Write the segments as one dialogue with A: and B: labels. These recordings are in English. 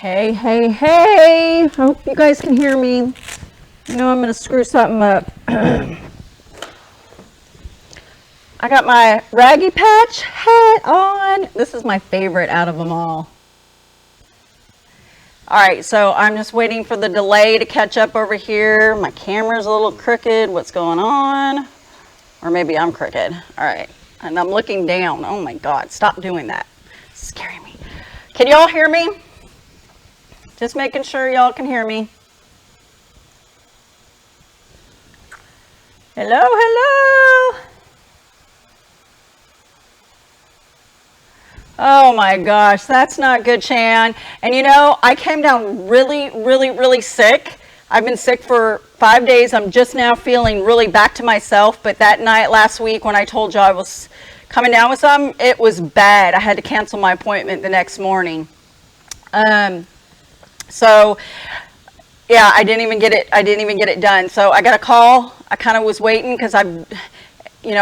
A: Hey, hey, hey. Hope you guys can hear me. You know I'm going to screw something up. I got my Raggy Patch hat on. This is my favorite out of them all. All right, so I'm just waiting for the delay to catch up over here. My camera's a little crooked. What's going on? Or maybe I'm crooked. All right, and I'm looking down. Oh my God, stop doing that. It's scaring me. Can y'all hear me? Just making sure y'all can hear me. Hello, hello. Oh my gosh, that's not good, Chan. And you know, I came down really sick. I've been sick for 5 days. I'm just now feeling really back to myself. But that night last week when I told you I was coming down with something, it was bad. I had to cancel my appointment the next morning. So yeah, I didn't even get it done. So I got a call. I kind of was waiting because I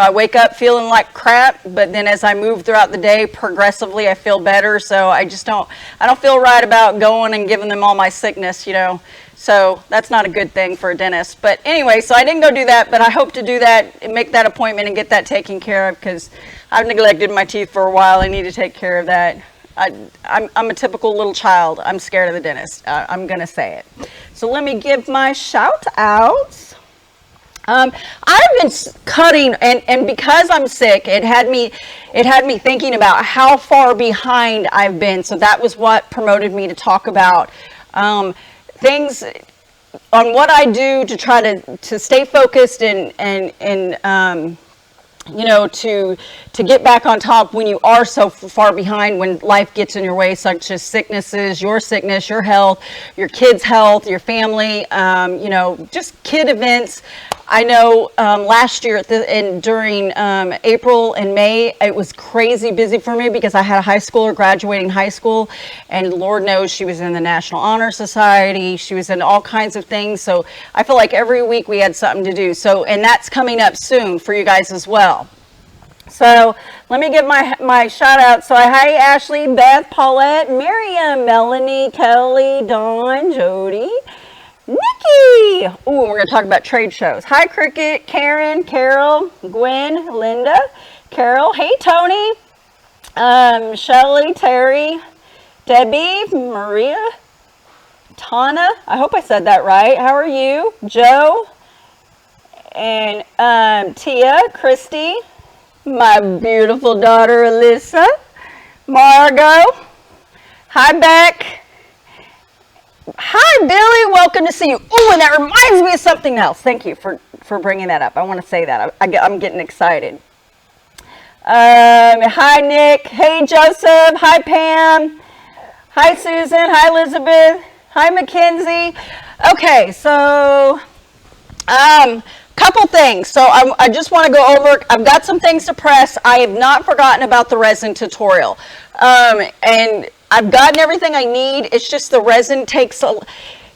A: wake up feeling like crap, but then as I move throughout the day, progressively I feel better. So I don't feel right about going and giving them all my sickness, So that's not a good thing for a dentist. But anyway, so I didn't go do that, but I hope to do that and make that appointment and get that taken care of because I've neglected my teeth for a while. I need to take care of that. I'm a typical little child. I'm scared of the dentist. I'm going to say it. So let me give my shout outs. I've been cutting, and because I'm sick, it had me thinking about how far behind I've been. So that was what promoted me to talk about things on what I do to try to stay focused and to get back on top when you are so far behind, when life gets in your way, such as sicknesses, your sickness, your health, your kids' health, your family, just kid events. I know last year during April and May, it was crazy busy for me because I had a high schooler graduating high school, and Lord knows she was in the National Honor Society. She was in all kinds of things. So I feel like every week we had something to do. So, and that's coming up soon for you guys as well. So let me give my shout out. So hi, Ashley, Beth, Paulette, Miriam, Melanie, Kelly, Dawn, Jody, Nikki. Ooh, we're going to talk about trade shows. Hi, Cricket, Karen, Carol, Gwen, Linda, Carol. Hey, Tony, Shelly, Terry, Debbie, Maria, Tana. I hope I said that right. How are you? Joe, and Tia, Christy, my beautiful daughter, Alyssa, Margot. Hi, Beck. Hi, Billy. Welcome to see you. Oh, and that reminds me of something else. Thank you for bringing that up. I want to say that. I'm getting excited. Hi, Nick. Hey, Joseph. Hi, Pam. Hi, Susan. Hi, Elizabeth. Hi, Mackenzie. Okay, so couple things. So I just want to go over, I've got some things to press. I have not forgotten about the resin tutorial. And I've gotten everything I need. It's just the resin takes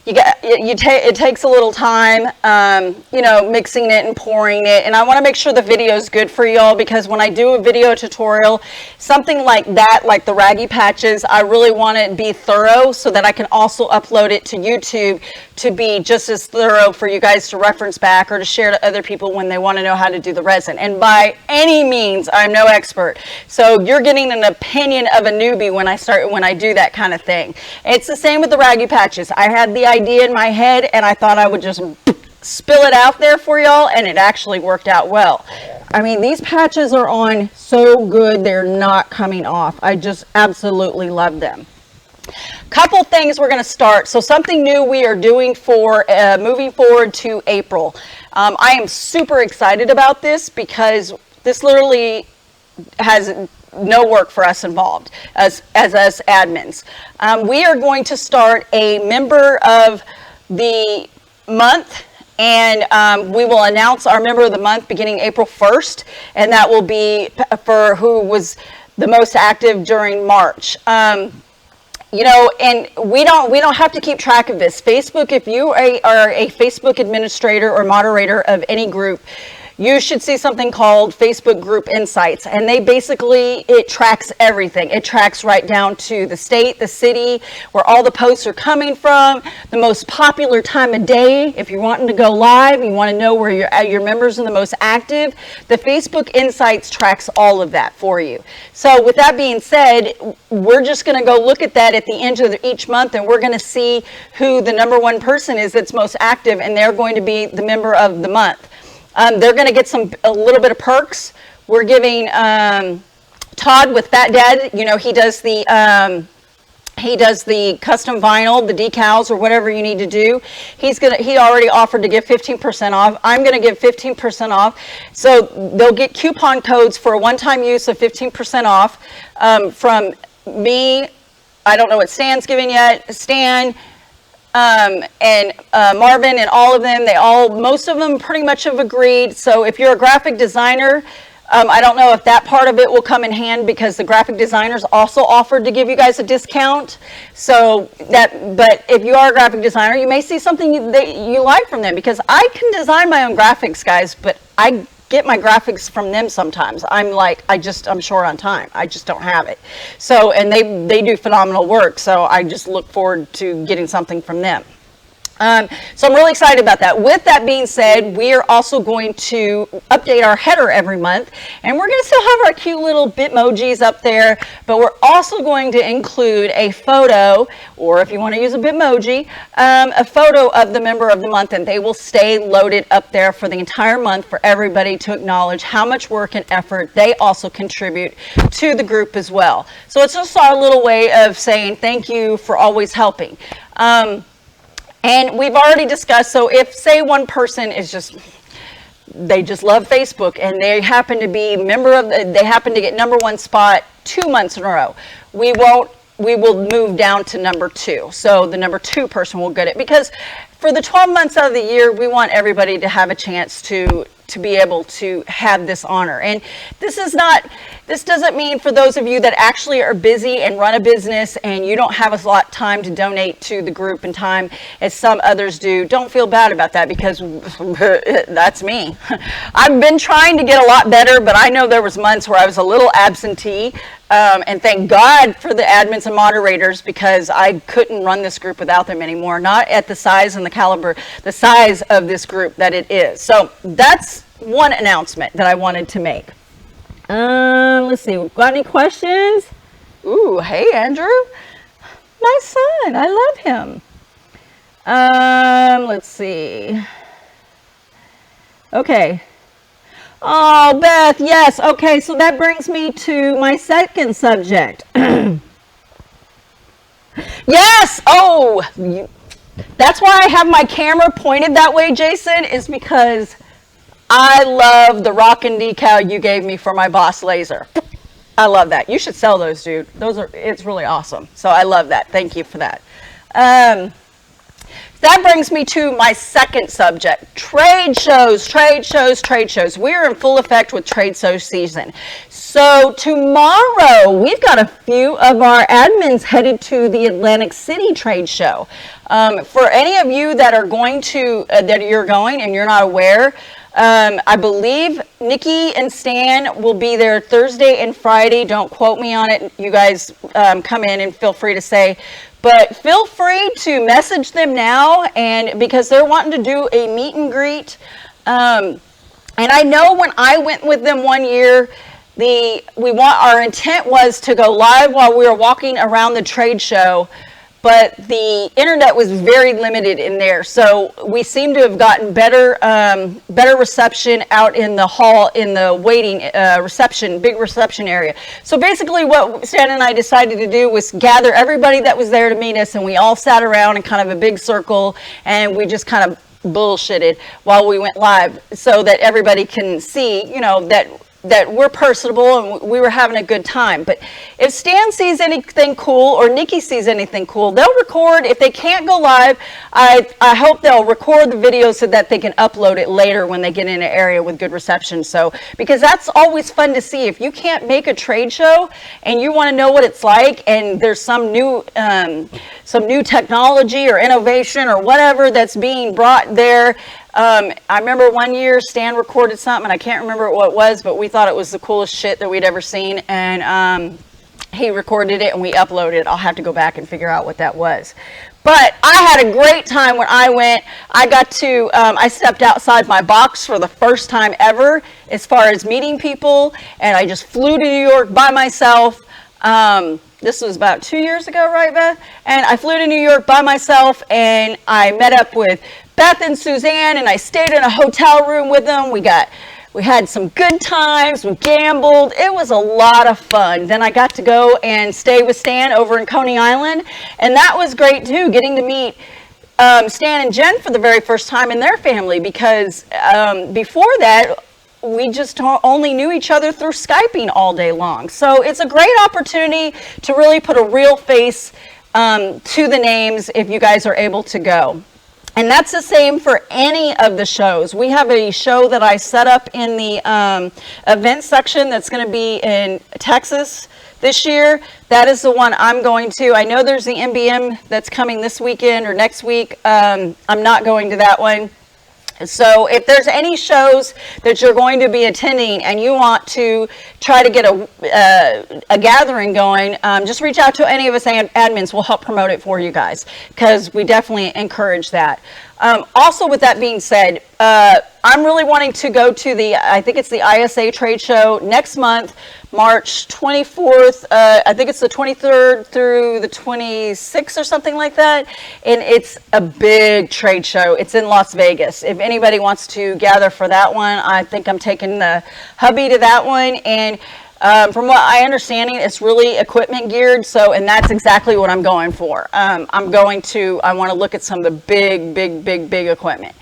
A: it takes a little time, mixing it and pouring it. And I want to make sure the video is good for y'all, because when I do a video tutorial, something like that, like the Raggy Patches, I really want it to be thorough so that I can also upload it to YouTube to be just as thorough for you guys to reference back or to share to other people when they want to know how to do the resin. And by any means, I'm no expert. So you're getting an opinion of a newbie when I do that kind of thing. It's the same with the Raggy Patches. I had the idea in my head and I thought I would just spill it out there for y'all, and it actually worked out well. I mean, these patches are on so good, they're not coming off. I just absolutely love them. Couple things we're going to start. So something new we are doing for moving forward to April. I am super excited about this because this literally has no work for us involved as us admins. We are going to start a member of the month, and we will announce our member of the month beginning April 1st, and that will be for who was the most active during March. And we don't have to keep track of this. Facebook, if you are a Facebook administrator or moderator of any group, you should see something called Facebook Group Insights. And it tracks everything. It tracks right down to the state, the city, where all the posts are coming from, the most popular time of day. If you're wanting to go live, you want to know where your members are the most active, the Facebook Insights tracks all of that for you. So with that being said, we're just going to go look at that at the end of each month, and we're going to see who the number one person is that's most active, and they're going to be the member of the month. They're going to get a little bit of perks. We're giving Todd with Fat Dad, he does the custom vinyl, the decals, or whatever you need to do. He already offered to give 15% off. I'm going to give 15% off. So they'll get coupon codes for a one-time use of 15% off from me. I don't know what Stan's giving yet. Stan, and Marvin, and all of them, most of them pretty much have agreed. So if you're a graphic designer, I don't know if that part of it will come in hand, because the graphic designers also offered to give you guys a discount. But if you are a graphic designer, you may see something that you like from them, because I can design my own graphics, guys, but I get my graphics from them sometimes. I'm short on time. I just don't have it. So, and they do phenomenal work. So I just look forward to getting something from them. So I'm really excited about that. With that being said, we are also going to update our header every month, and we're going to still have our cute little Bitmojis up there, but we're also going to include a photo, or if you want to use a Bitmoji, a photo of the member of the month, and they will stay loaded up there for the entire month for everybody to acknowledge how much work and effort they also contribute to the group as well. So it's just our little way of saying thank you for always helping. And we've already discussed, so if, say, one person they just love Facebook, and they happen to be they happen to get number one spot 2 months in a row, we will move down to number 2. So the number 2 person will get it, because for the 12 months out of the year, we want everybody to have a chance to be able to have this honor. And this doesn't mean, for those of you that actually are busy and run a business and you don't have a lot of time to donate to the group and time as some others do, don't feel bad about that, because that's me. I've been trying to get a lot better, but I know there was months where I was a little absentee, and thank God for the admins and moderators, because I couldn't run this group without them anymore, not at the size and the size of this group that it is. So that's one announcement that I wanted to make. Let's see, got any questions? Ooh, hey, Andrew. My son, I love him. Let's see. Okay. Oh, Beth, yes. Okay, so that brings me to my second subject. Yes! Oh, that's why I have my camera pointed that way, Jason, is because I love the rockin' decal you gave me for my Boss Laser. I love that. You should sell those, dude. It's really awesome. So I love that. Thank you for that. That brings me to my second subject, trade shows. We're in full effect with trade show season. So tomorrow, we've got a few of our admins headed to the Atlantic City trade show. For any of you that are going and you're not aware, I believe Nikki and Stan will be there Thursday and Friday. Don't quote me on it. You guys come in and feel free to say. But feel free to message them now, and because they're wanting to do a meet and greet. And I know when I went with them one year, our intent was to go live while we were walking around the trade show, but the internet was very limited in there. So we seem to have gotten better reception out in the hall, in the waiting big reception area. So basically what Stan and I decided to do was gather everybody that was there to meet us, and we all sat around in kind of a big circle, and we just kind of bullshitted while we went live, so that everybody can see, that we're personable and we were having a good time. But if Stan sees anything cool or Nikki sees anything cool, they'll record. If they can't go live, I hope they'll record the video so that they can upload it later when they get in an area with good reception. So, because that's always fun to see. If you can't make a trade show and you want to know what it's like, and there's some new technology or innovation or whatever that's being brought there, I remember one year Stan recorded something, and I can't remember what it was, but we thought it was the coolest shit that we'd ever seen, and he recorded it and we uploaded it. I'll have to go back and figure out what that was. But I had a great time when I went. I got to, I stepped outside my box for the first time ever as far as meeting people, and I just flew to New York by myself. This was about 2 years ago, right, Beth? And I flew to New York by myself, and I met up with Beth and Suzanne, and I stayed in a hotel room with them. We had some good times. We gambled. It was a lot of fun. Then I got to go and stay with Stan over in Coney Island, and that was great too, getting to meet Stan and Jen for the very first time and their family, because before that, we just only knew each other through Skyping all day long. So it's a great opportunity to really put a real face to the names if you guys are able to go. And that's the same for any of the shows. We have a show that I set up in the event section that's going to be in Texas this year. That is the one I'm going to. I know there's the MBM that's coming this weekend or next week. I'm not going to that one. So if there's any shows that you're going to be attending and you want to try to get a gathering going, just reach out to any of us admins. We'll help promote it for you guys, because we definitely encourage that. Also, with that being said, I'm really wanting to go to I think it's the ISA trade show next month, March 24th. I think it's the 23rd through the 26th or something like that. And it's a big trade show. It's in Las Vegas. If anybody wants to gather for that one, I think I'm taking the hubby to that one. And from what I understand, it's really equipment geared. And that's exactly what I'm going for. I want to look at some of the big equipment,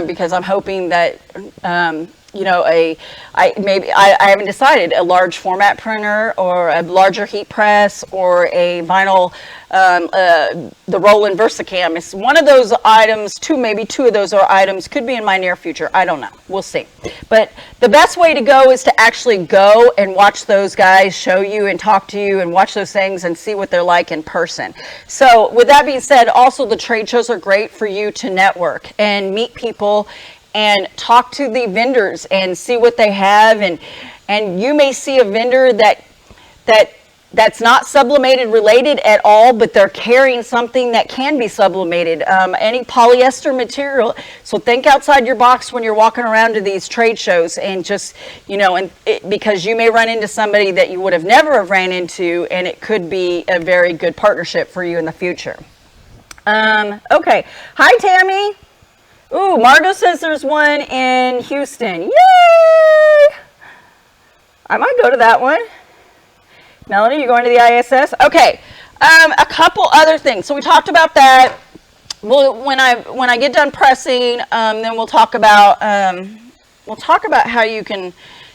A: because I'm hoping that, I haven't decided, a large format printer or a larger heat press or a vinyl, the Roland VersaCam. It's one of those items, maybe two of those items could be in my near future. I don't know. We'll see. But the best way to go is to actually go and watch those guys show you and talk to you and watch those things and see what they're like in person. So with that being said, also the trade shows are great for you to network and meet people and talk to the vendors and see what they have, and you may see a vendor that's not sublimated related at all, but they're carrying something that can be sublimated, any polyester material. So think outside your box when you're walking around to these trade shows, and just, because you may run into somebody that you would have never have ran into, and it could be a very good partnership for you in the future. Okay, hi Tammy. Ooh, Margo says there's one in Houston. Yay! I might go to that one. Melanie, you going to the ISS? Okay. A couple other things. So we talked about that. When I get done pressing, then we'll talk about how you can,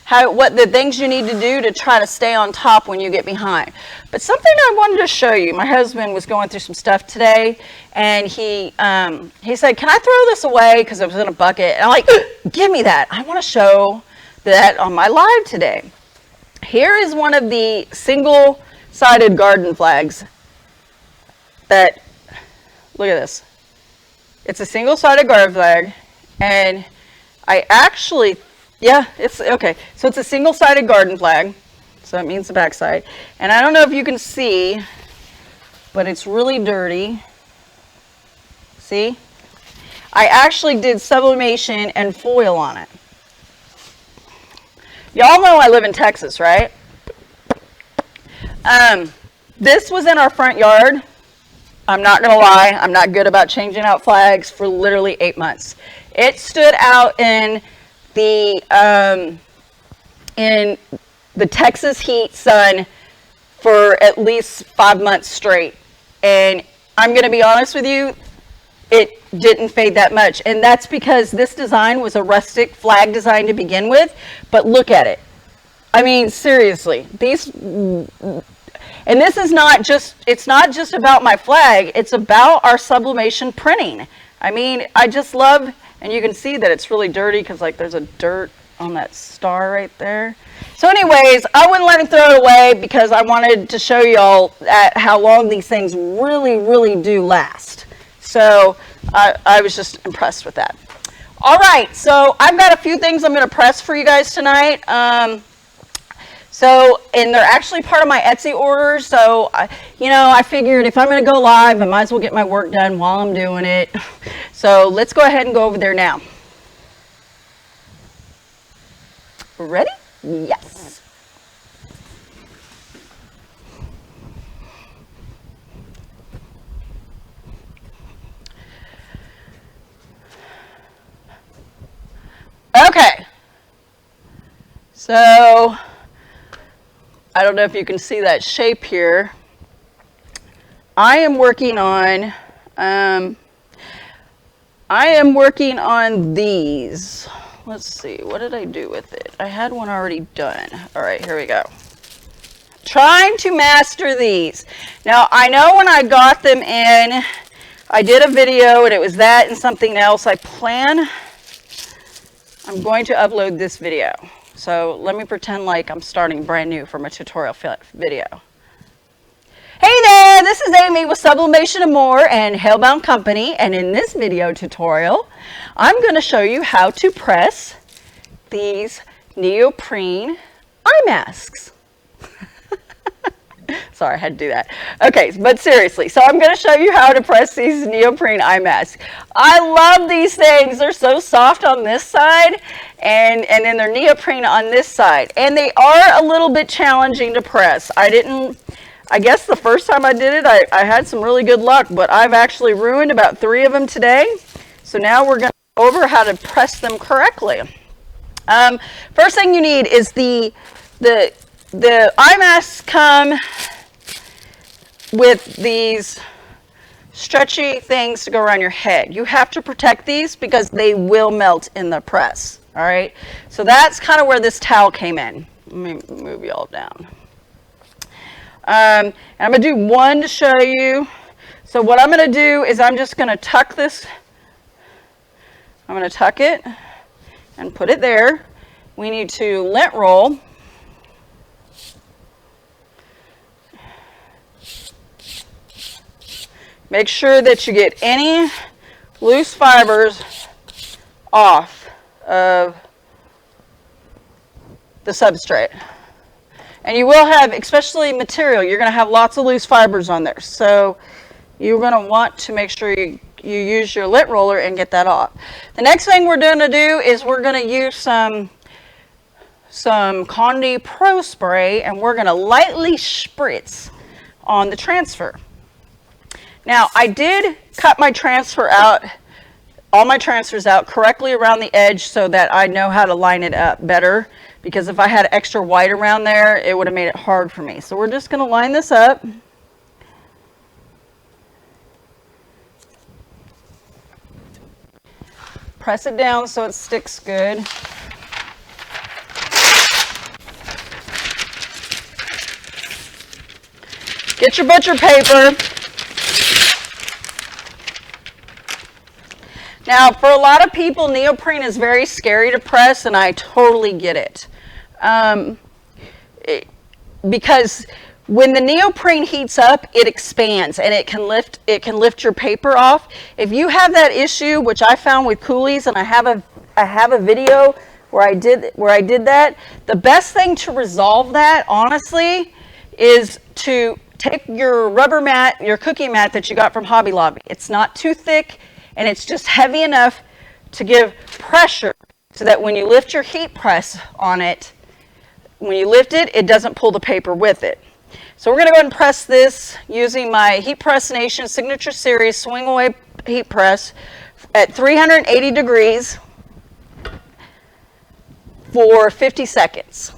A: what the things you need to do to try to stay on top when you get behind. But something I wanted to show you. My husband was going through some stuff today, and he said, "Can I throw this away?" Because it was in a bucket. And I'm like, "Give me that. I want to show that on my live today." Here is one of the single-sided garden flags that, look at this. It's a single-sided garden flag, and I actually, it's okay. So it's a single-sided garden flag, so that means the backside. And I don't know if you can see, but it's really dirty. See? I actually did sublimation and foil on it. Y'all know I live in Texas, right? This was in our front yard. I'm not going to lie. I'm not good about changing out flags for literally 8 months. It stood out in the Texas heat sun for at least 5 months straight. And I'm going to be honest with you, it didn't fade that much. And that's because this design was a rustic flag design to begin with. But look at it. I mean, seriously, and this is not just, it's not just about my flag, it's about our sublimation printing. I mean, I just love, and you can see that it's really dirty because like there's a dirt on that star right there. So anyways, I wouldn't let him throw it away because I wanted to show y'all how long these things really, really do last. So I was just impressed with that. All right, so I've got a few things I'm going to press for you guys tonight. And they're actually part of my Etsy orders. So, I figured if I'm going to go live, I might as well get my work done while I'm doing it. So let's go ahead and go over there now. Ready? Yes. Okay. So, I don't know if you can see that shape here. I am working on these. Let's see, what did I do with it? I had one already done. All right, here we go. Trying to master these. Now, I know when I got them in, I did a video and it was that and something else. I'm going to upload this video. So let me pretend like I'm starting brand new from a tutorial video. Hey there, this is Amy with Sublimation and More and Hale Company, and in this video tutorial, I'm going to show you how to press these neoprene eye masks. Sorry, I had to do that. Okay, but seriously, so I'm going to show you how to press these neoprene eye masks. I love these things. They're so soft on this side, and then they're neoprene on this side. And they are a little bit challenging to press. I guess the first time I did it, I had some really good luck, but I've actually ruined about 3 of them today. So now we're going to go over how to press them correctly. First thing you need is the eye masks come with these stretchy things to go around your head. You have to protect these because they will melt in the press. All right. So that's kind of where this towel came in. Let me move y'all down. And I'm going to do one to show you. So what I'm going to do is I'm just going to tuck this. I'm going to tuck it and put it there. We need to lint roll. Make sure that you get any loose fibers off of the substrate. And you will have, especially material, you're going to have lots of loose fibers on there. So you're going to want to make sure you use your lint roller and get that off. The next thing we're going to do is we're going to use some Condi Pro Spray, and we're going to lightly spritz on the transfer. Now, I did cut my transfer out, all my transfers out correctly around the edge so that I know how to line it up better, because if I had extra white around there, it would have made it hard for me. So we're just going to line this up. Press it down so it sticks good. Get your butcher paper. Now, for a lot of people, neoprene is very scary to press, and I totally get it. Because when the neoprene heats up, it expands and it can lift your paper off. If you have that issue, which I found with coulis, and I have a video where I did that, the best thing to resolve that, honestly, is to take your rubber mat, your cookie mat that you got from Hobby Lobby. It's not too thick, and it's just heavy enough to give pressure so that when you lift your heat press on it, when you lift it, it doesn't pull the paper with it. So we're going to go ahead and press this using my Heat Press Nation Signature Series Swing Away Heat Press at 380 degrees for 50 seconds.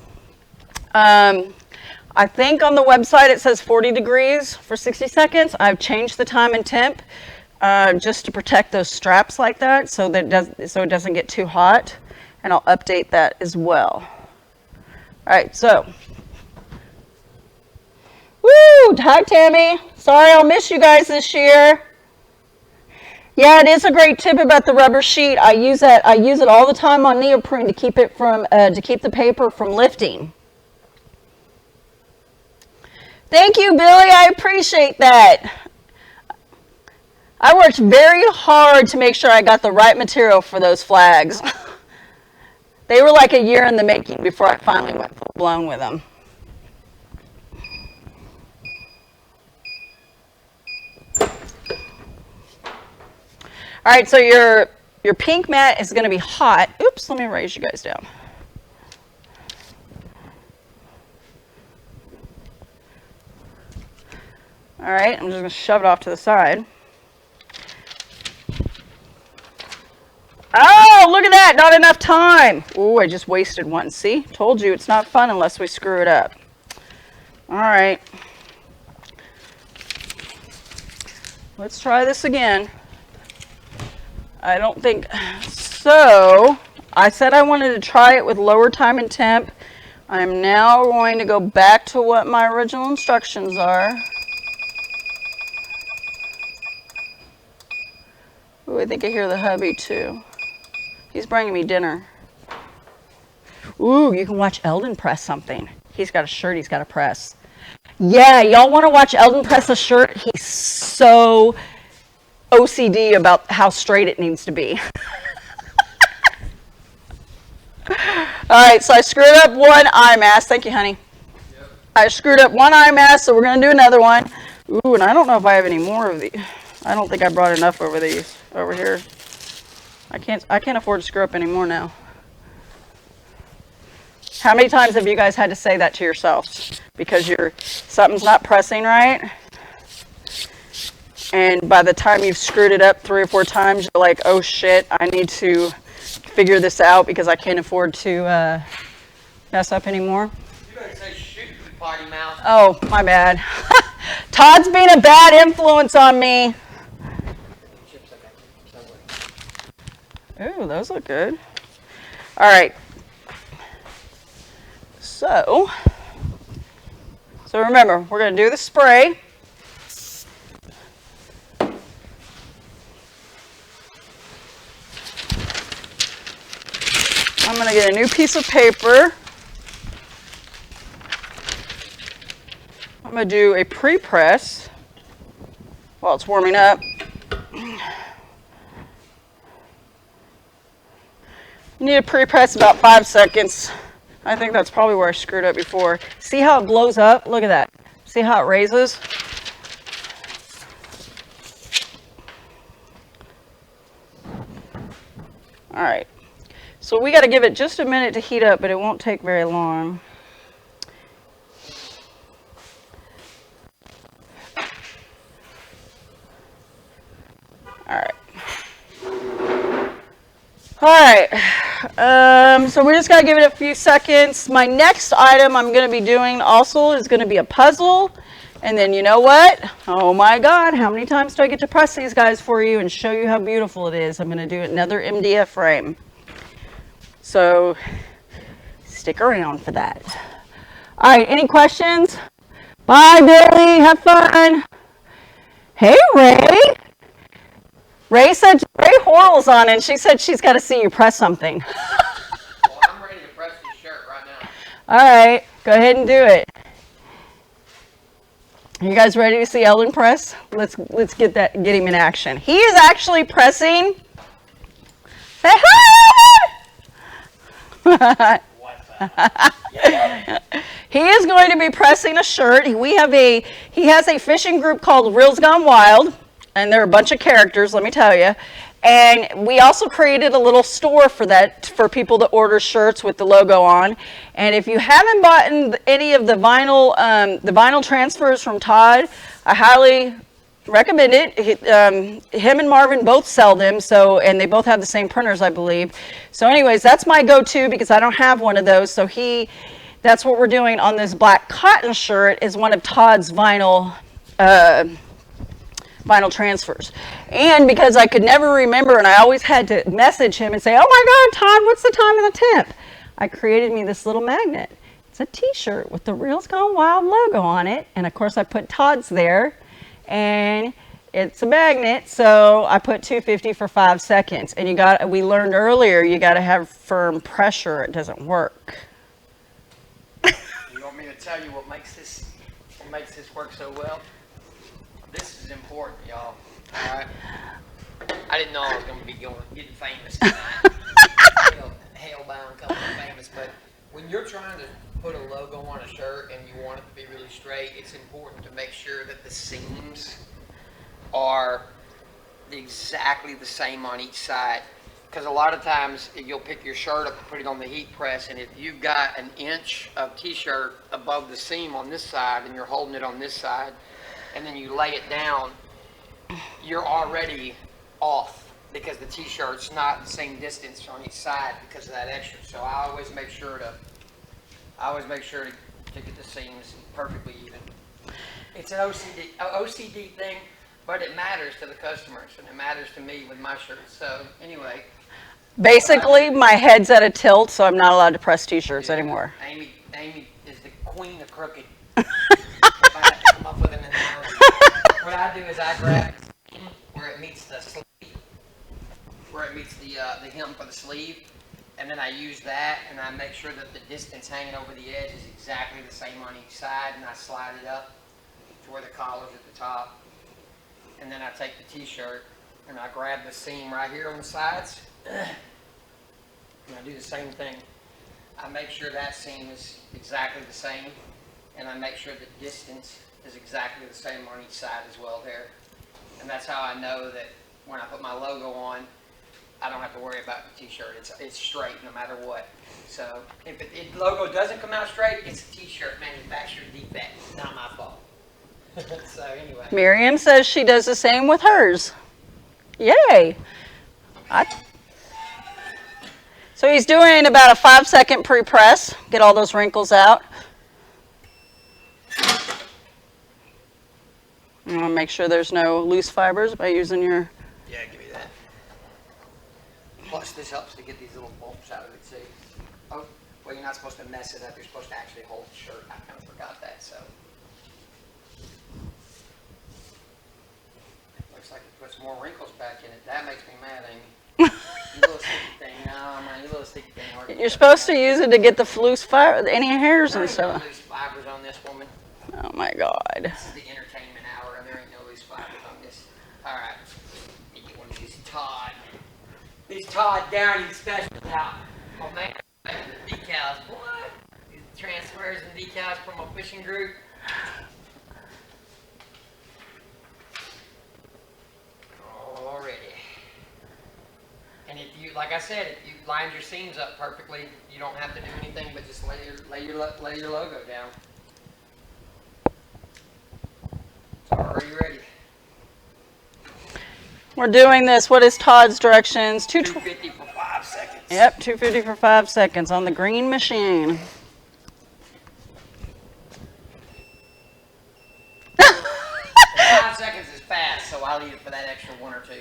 A: I think on the website it says 40 degrees for 60 seconds. I've changed the time and temp just to protect those straps like that so it doesn't get too hot, and I'll update that as well. All right, so. Woo! Hi, Tammy. Sorry I'll miss you guys this year. Yeah, it is a great tip about the rubber sheet. I use it all the time on neoprene to keep it from keep the paper from lifting. Thank you, Billy. I appreciate that. I worked very hard to make sure I got the right material for those flags. They were like a year in the making before I finally went full blown with them. All right, so your pink mat is going to be hot. Oops, let me raise you guys down. All right, I'm just going to shove it off to the side. Oh, look at that, not enough time. Ooh, I just wasted one. See, told you it's not fun unless we screw it up. All right. Let's try this again. I don't think, so I said I wanted to try it with lower time and temp. I'm now going to go back to what my original instructions are. Ooh, I think I hear the hubby too. He's bringing me dinner. Ooh, you can watch Eldon press something. He's got a shirt he's got to press. Yeah, y'all want to watch Eldon press a shirt? He's so OCD about how straight it needs to be. All right, so I screwed up one eye mask. Thank you, honey. Yep. I screwed up one eye mask, so we're going to do another one. Ooh, and I don't know if I have any more of these. I don't think I brought enough over here. I can't afford to screw up anymore now. How many times have you guys had to say that to yourselves? Because something's not pressing right? And by the time you've screwed it up 3 or 4 times, you're like, oh shit, I need to figure this out because I can't afford to mess up anymore.
B: You better say shoot, you party mouth.
A: Oh, my bad. Todd's being a bad influence on me. Ooh, those look good. All right. So remember, we're going to do the spray. I'm going to get a new piece of paper. I'm going to do a pre-press while it's warming up. You need to pre-press about 5 seconds. I think that's probably where I screwed up before. See how it blows up? Look at that. See how it raises? All right. So we got to give it just a minute to heat up, but it won't take very long. All right. All right. So we're just going to give it a few seconds. My next item I'm going to be doing also is going to be a puzzle. And then you know what? Oh my God, how many times do I get to press these guys for you and show you how beautiful it is? I'm going to do another MDF frame. So stick around for that. All right, any questions? Bye, Billy. Have fun. Hey, Ray. Ray said Ray Horrell's on and she said she's got to see you press something.
B: Well, I'm ready to press this shirt right now.
A: All right, go ahead and do it. You guys ready to see Eldon press? Let's get him in action. He is actually pressing. Say hi. He is going to be pressing a shirt. He has a fishing group called Reels Gone Wild. And there are a bunch of characters, let me tell you. And we also created a little store for that, for people to order shirts with the logo on. And if you haven't bought any of the vinyl transfers from Todd, I highly recommend it. Him and Marvin both sell them, and they both have the same printers, I believe. So anyways, that's my go-to because I don't have one of those. So that's what we're doing on this black cotton shirt is one of Todd's vinyl transfers. And because I could never remember and I always had to message him and say, oh my God, Todd, what's the time and the temp? I created me this little magnet. It's a t-shirt with the Reels Gone Wild logo on it. And of course I put Todd's there and it's a magnet. So I put 250 for 5 seconds. And we learned earlier, you got to have firm pressure. It doesn't work.
B: You want me to tell you what makes this work so well? This is important, y'all. Alright. I didn't know I was gonna be getting famous tonight. Hale bound, couple of famous, but when you're trying to put a logo on a shirt and you want it to be really straight, it's important to make sure that the seams are exactly the same on each side. Because a lot of times you'll pick your shirt up and put it on the heat press, and if you've got an inch of t-shirt above the seam on this side and you're holding it on this side, and then you lay it down, you're already off because the t-shirt's not the same distance on each side because of that extra. So I always make sure to get the seams perfectly even. It's an OCD thing, but it matters to the customers and it matters to me with my shirts. So anyway.
A: Basically, my head's at a tilt, so I'm not allowed to press t-shirts anymore.
B: Amy is the queen of crooked. If I have to come up with an analogy. What I do is I grab where it meets the sleeve, where it meets the hem for the sleeve, and then I use that and I make sure that the distance hanging over the edge is exactly the same on each side, and I slide it up to where the collar's at the top. And then I take the t-shirt and I grab the seam right here on the sides, and I do the same thing. I make sure that seam is exactly the same, and I make sure the distance is exactly the same on each side as well there. And that's how I know that when I put my logo on, I don't have to worry about the t-shirt. It's straight no matter what. So if the logo doesn't come out straight, it's a t-shirt manufacturer defect. It's not my fault. So anyway.
A: Miriam says she does the same with hers. Yay. So he's doing about a 5-second pre-press. Get all those wrinkles out. You want to make sure there's no loose fibers by using your...
B: Yeah, give me that. Plus, this helps to get these little bumps out of it, see? Oh, well, you're not supposed to mess it up. You're supposed to actually hold the shirt. I kind of forgot that, so. Looks like it puts more wrinkles back in it. That makes me mad, Amy. You little sticky thing. No, man, you little sticky thing.
A: You're supposed to use it to get the loose fiber, any hairs and stuff.
B: No loose fibers on this woman.
A: Oh my God.
B: This is the entertainment hour, and there ain't no loose fibers on this. All right, let me get one of these Todd. These Todd Downing specials out. Oh man, the decals. What? These transfers and decals from a fishing group. Already. And if you, like I said, if you lined your seams up perfectly, you don't have to do anything but just lay your logo down. So are you ready?
A: We're doing this. What is Todd's directions?
B: 250 for 5 seconds.
A: Yep, 250 for 5 seconds on the green machine.
B: 5 seconds is fast, so I'll leave it for that extra 1 or 2.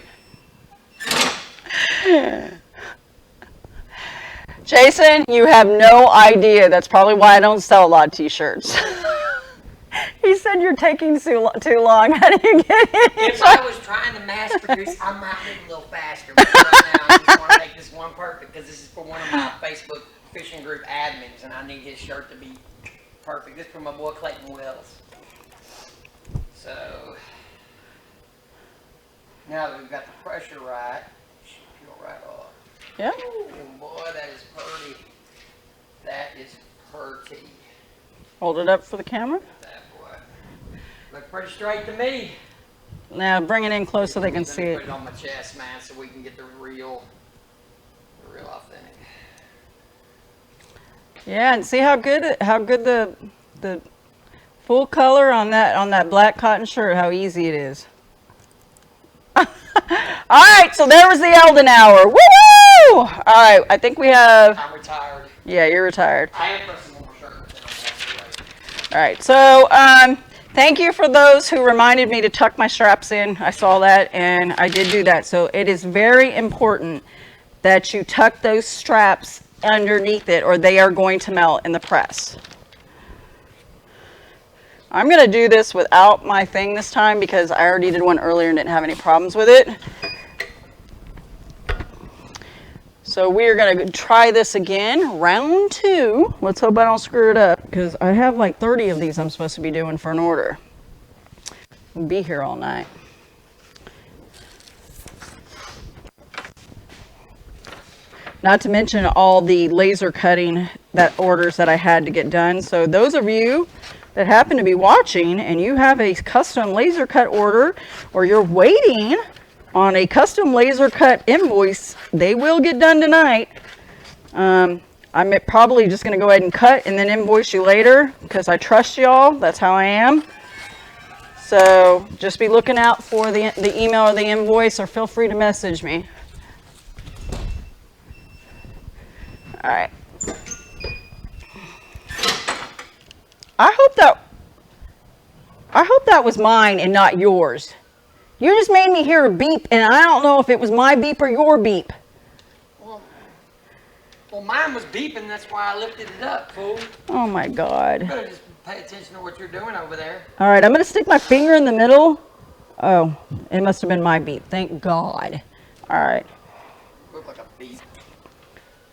A: Jason, you have no idea. That's probably why I don't sell a lot of t-shirts. He said you're taking too long. How do you get it?
B: If I was trying to mass produce, I might move a little faster. But right now, I just want to make this one perfect because this is for one of my Facebook fishing group admins, and I need his shirt to be perfect. This is for my boy Clayton Wells. So now that we've got the pressure right, it should peel right off.
A: Yep.
B: Ooh, boy, that is pretty. That is pretty.
A: Hold it up for the camera.
B: That boy. Look pretty straight to me.
A: Now bring it in close so they can see it.
B: Put it on my chest, man, so we can get the real authentic.
A: Yeah, and see how good the full color on that black cotton shirt. How easy it is. All right, so there was the Eldon hour. Woo! All right, I think we have.
B: I'm retired.
A: Yeah, you're retired.
B: I am pressing one more shirt, but then I'm
A: All right, so thank you for those who reminded me to tuck my straps in. I saw that, and I did do that. So it is very important that you tuck those straps underneath it, or they are going to melt in the press. I'm going to do this without my thing this time because I already did one earlier and didn't have any problems with it. So we are going to try this again, round 2. Let's hope I don't screw it up because I have like 30 of these I'm supposed to be doing for an order. We'll be here all night. Not to mention all the laser cutting orders that I had to get done. So those of you that happen to be watching and you have a custom laser cut order, or you're waiting on a custom laser cut invoice, they will get done tonight. I'm probably just going to go ahead and cut and then invoice you later because I trust y'all. That's how I am. So just be looking out for the email or the invoice, or feel free to message me. All right. I hope that was mine and not yours. You just made me hear a beep, and I don't know if it was my beep or your beep.
B: Well, mine was beeping. That's why I lifted it up, fool.
A: Oh my God.
B: You better just pay attention to what you're doing over there.
A: All right, I'm going to stick my finger in the middle. Oh, it must have been my beep. Thank God. All right.
B: Look like a beep.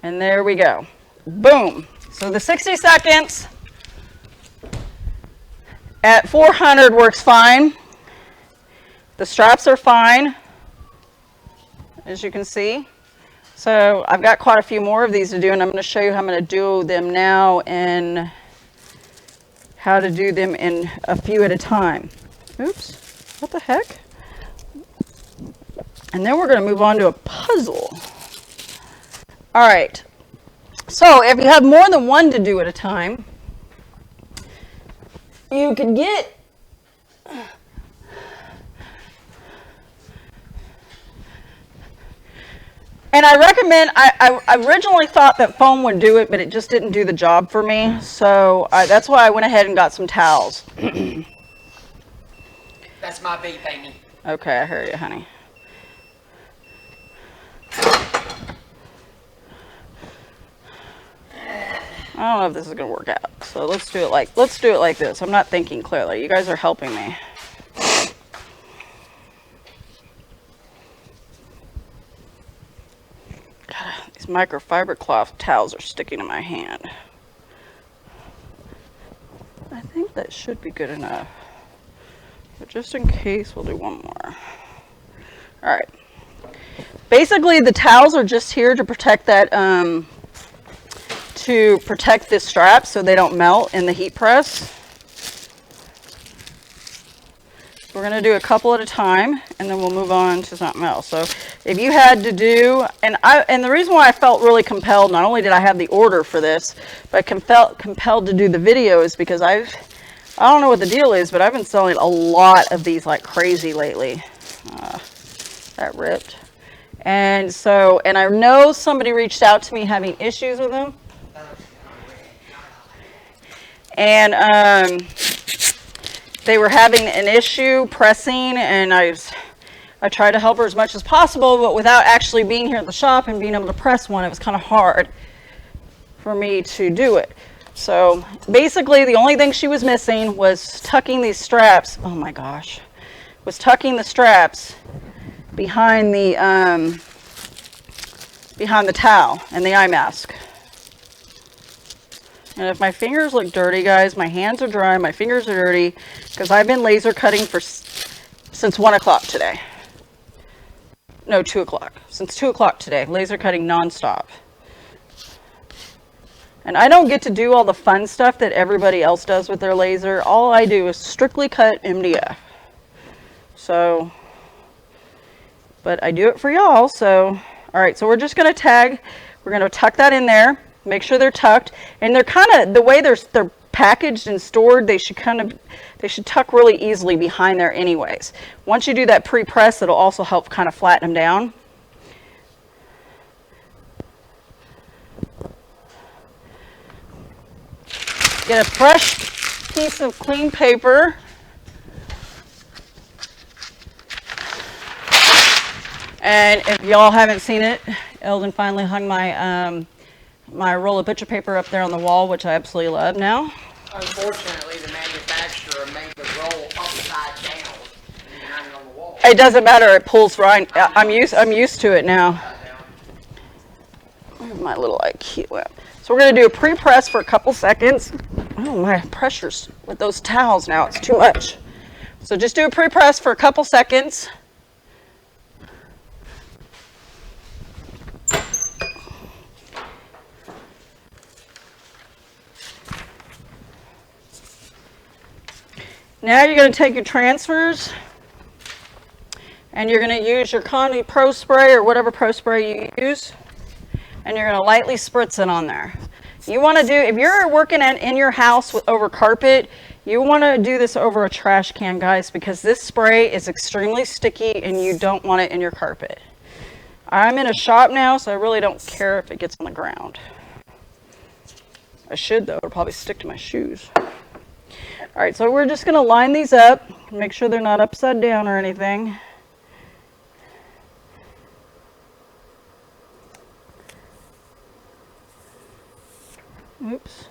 A: And there we go. Boom. So the 60 seconds at 400 works fine. The straps are fine, as you can see. So I've got quite a few more of these to do, and I'm going to show you how I'm going to do them now and how to do them in a few at a time. Oops, what the heck? And then we're going to move on to a puzzle. All right, so if you have more than one to do at a time, you could get and I recommend, I originally thought that foam would do it, but it just didn't do the job for me. So that's why I went ahead and got some towels.
B: That's my beep, Amy.
A: Okay, I hear you, honey. I don't know if this is gonna work out. So let's do it like this. I'm not thinking clearly. You guys are helping me. God, these microfiber cloth towels are sticking to my hand. I think that should be good enough. But just in case, we'll do one more. All right. Basically, the towels are just here to protect that, to protect this strap so they don't melt in the heat press. We're going to do a couple at a time, and then we'll move on to something else. So if you had to do, and the reason why I felt really compelled, not only did I have the order for this, but compelled to do the video is because I don't know what the deal is, but I've been selling a lot of these like crazy lately. That ripped. And so, and I know somebody reached out to me having issues with them. And they were having an issue pressing, and I tried to help her as much as possible, but without actually being here at the shop and being able to press one, it was kind of hard for me to do it. So basically the only thing she was missing was tucking these straps, oh my gosh, was tucking the straps behind the towel and the eye mask. And if my fingers look dirty, guys, my hands are dry, my fingers are dirty, because I've been laser cutting since 1 o'clock today. No, 2 o'clock. Since 2 o'clock today, laser cutting nonstop. And I don't get to do all the fun stuff that everybody else does with their laser. All I do is strictly cut MDF. So, but I do it for y'all, so, all right, so we're just going to tag, we're going to tuck that in there. Make sure they're tucked, and they're kind of, the way they're packaged and stored, they should tuck really easily behind there anyways. Once you do that pre-press, it'll also help kind of flatten them down. Get a fresh piece of clean paper. And if y'all haven't seen it, Eldon finally hung my my roll of picture paper up there on the wall, which I absolutely love now.
B: Unfortunately, the manufacturer made the roll upside down and hung it on the wall.
A: It doesn't matter; it pulls right. I'm used to it now. Where's my little IQ at? So we're going to do a pre-press for a couple seconds. Oh, my pressure's with those towels now. It's too much. So just do a pre-press for a couple seconds. Now you're going to take your transfers and you're going to use your Condi Pro Spray or whatever Pro Spray you use, and you're going to lightly spritz it on there. You want to do, if you're working in your house over carpet, you want to do this over a trash can, guys, because this spray is extremely sticky and you don't want it in your carpet. I'm in a shop now, so I really don't care if it gets on the ground. I should, though. It'll probably stick to my shoes. All right, so we're just going to line these up, make sure they're not upside down or anything. Oops.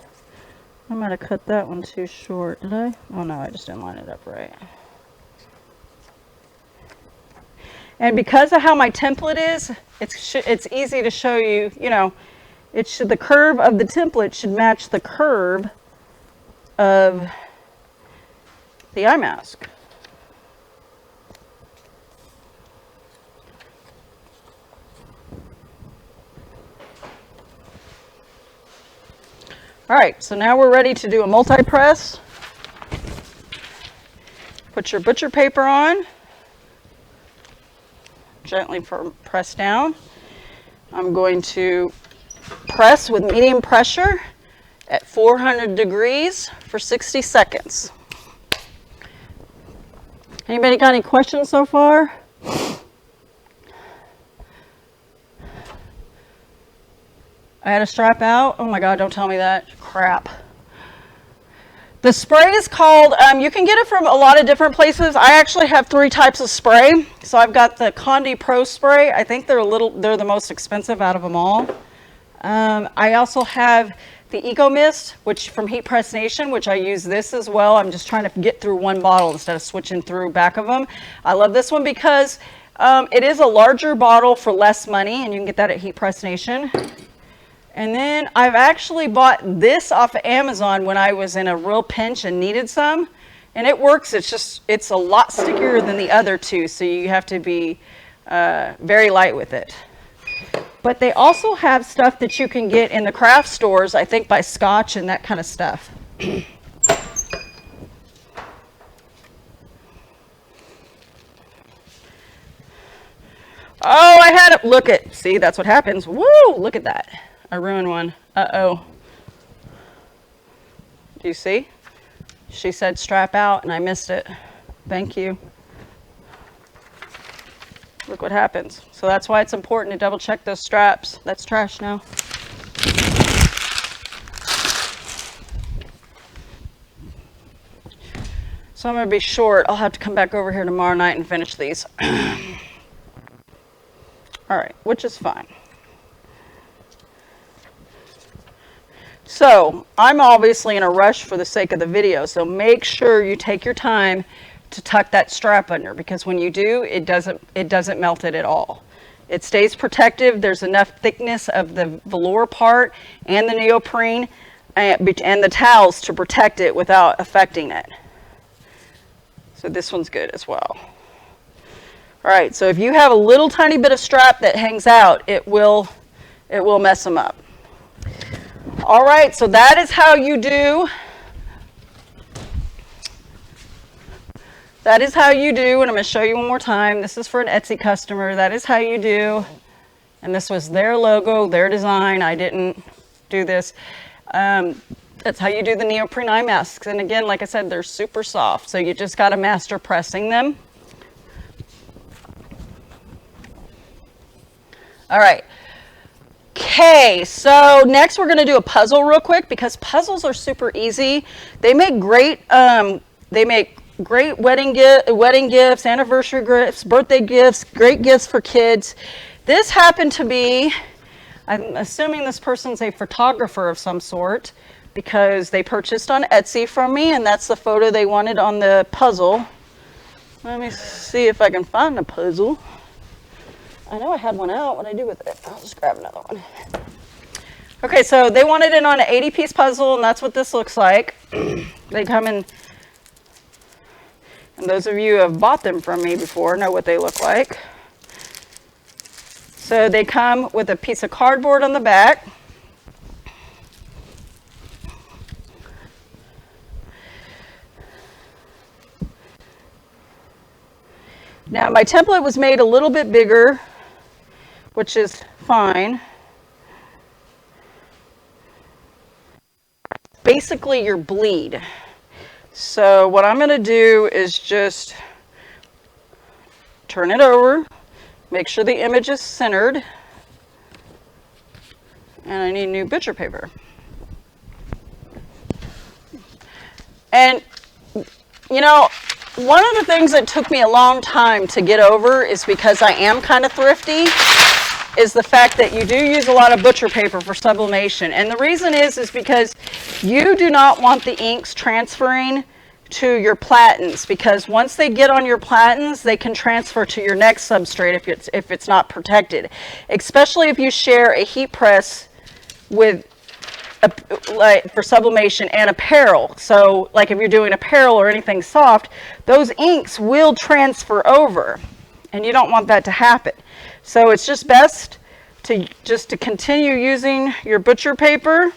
A: I might have cut that one too short, did I? Oh no, I just didn't line it up right. And because of how my template is, it's easy to show you, you know, the curve of the template should match the curve of the eye mask. All right, so now we're ready to do a multi-press. Put your butcher paper on. Gently press down. I'm going to press with medium pressure at 400 degrees for 60 seconds. Anybody got any questions so far? I had a strap out. Oh my God, don't tell me that. Crap. The spray is called, you can get it from a lot of different places. I actually have 3 types of spray. So I've got the Condi Pro Spray. I think they're the most expensive out of them all. I also have the Eco Mist, which from Heat Press Nation, which I use this as well. I'm just trying to get through one bottle instead of switching through back of them. I love this one because it is a larger bottle for less money, and you can get that at Heat Press Nation. And then I've actually bought this off of Amazon when I was in a real pinch and needed some. And it works. It's a lot stickier than the other two, so you have to be very light with it. But they also have stuff that you can get in the craft stores, I think by Scotch and that kind of stuff. Oh, I had it. Look at, see, that's what happens. Woo, look at that. I ruined one. Uh-oh. Do you see? She said strap out and I missed it. Thank you. Look what happens. So that's why it's important to double check those straps. That's trash now. So I'm going to be short. I'll have to come back over here tomorrow night and finish these. All right, which is fine. So I'm obviously in a rush for the sake of the video, so make sure you take your time to tuck that strap under, because when you do, it doesn't melt it at all. It stays protective. There's enough thickness of the velour part and the neoprene and the towels to protect it without affecting it. So this one's good as well. All right, so if you have a little tiny bit of strap that hangs out, it will mess them up. All right, so that is how you do. That is how you do, and I'm going to show you one more time. This is for an Etsy customer. That is how you do. And this was their logo, their design. I didn't do this. That's how you do the neoprene eye masks. And again, like I said, they're super soft, so you just got to master pressing them. All right. Okay, so next we're going to do a puzzle real quick, because puzzles are super easy. They make great wedding gifts, anniversary gifts, birthday gifts, great gifts for kids. This happened to be, I'm assuming this person's a photographer of some sort, because they purchased on Etsy from me, and that's the photo they wanted on the puzzle. Let me see if I can find the puzzle. I know I had one out. What did I do with it? I'll just grab another one. Okay, so they wanted it on an 80-piece puzzle, and that's what this looks like. They come in, and those of you who have bought them from me before know what they look like. So they come with a piece of cardboard on the back. Now my template was made a little bit bigger, which is fine. Basically your bleed. So what I'm going to do is just turn it over, make sure the image is centered, and I need new picture paper. And you know, one of the things that took me a long time to get over is because I am kind of thrifty, is the fact that you do use a lot of butcher paper for sublimation. And the reason is because you do not want the inks transferring to your platens, because once they get on your platens, they can transfer to your next substrate if it's not protected. Especially if you share a heat press with like for sublimation and apparel. So like if you're doing apparel or anything soft, those inks will transfer over, and you don't want that to happen. So it's just best to continue using your butcher paper.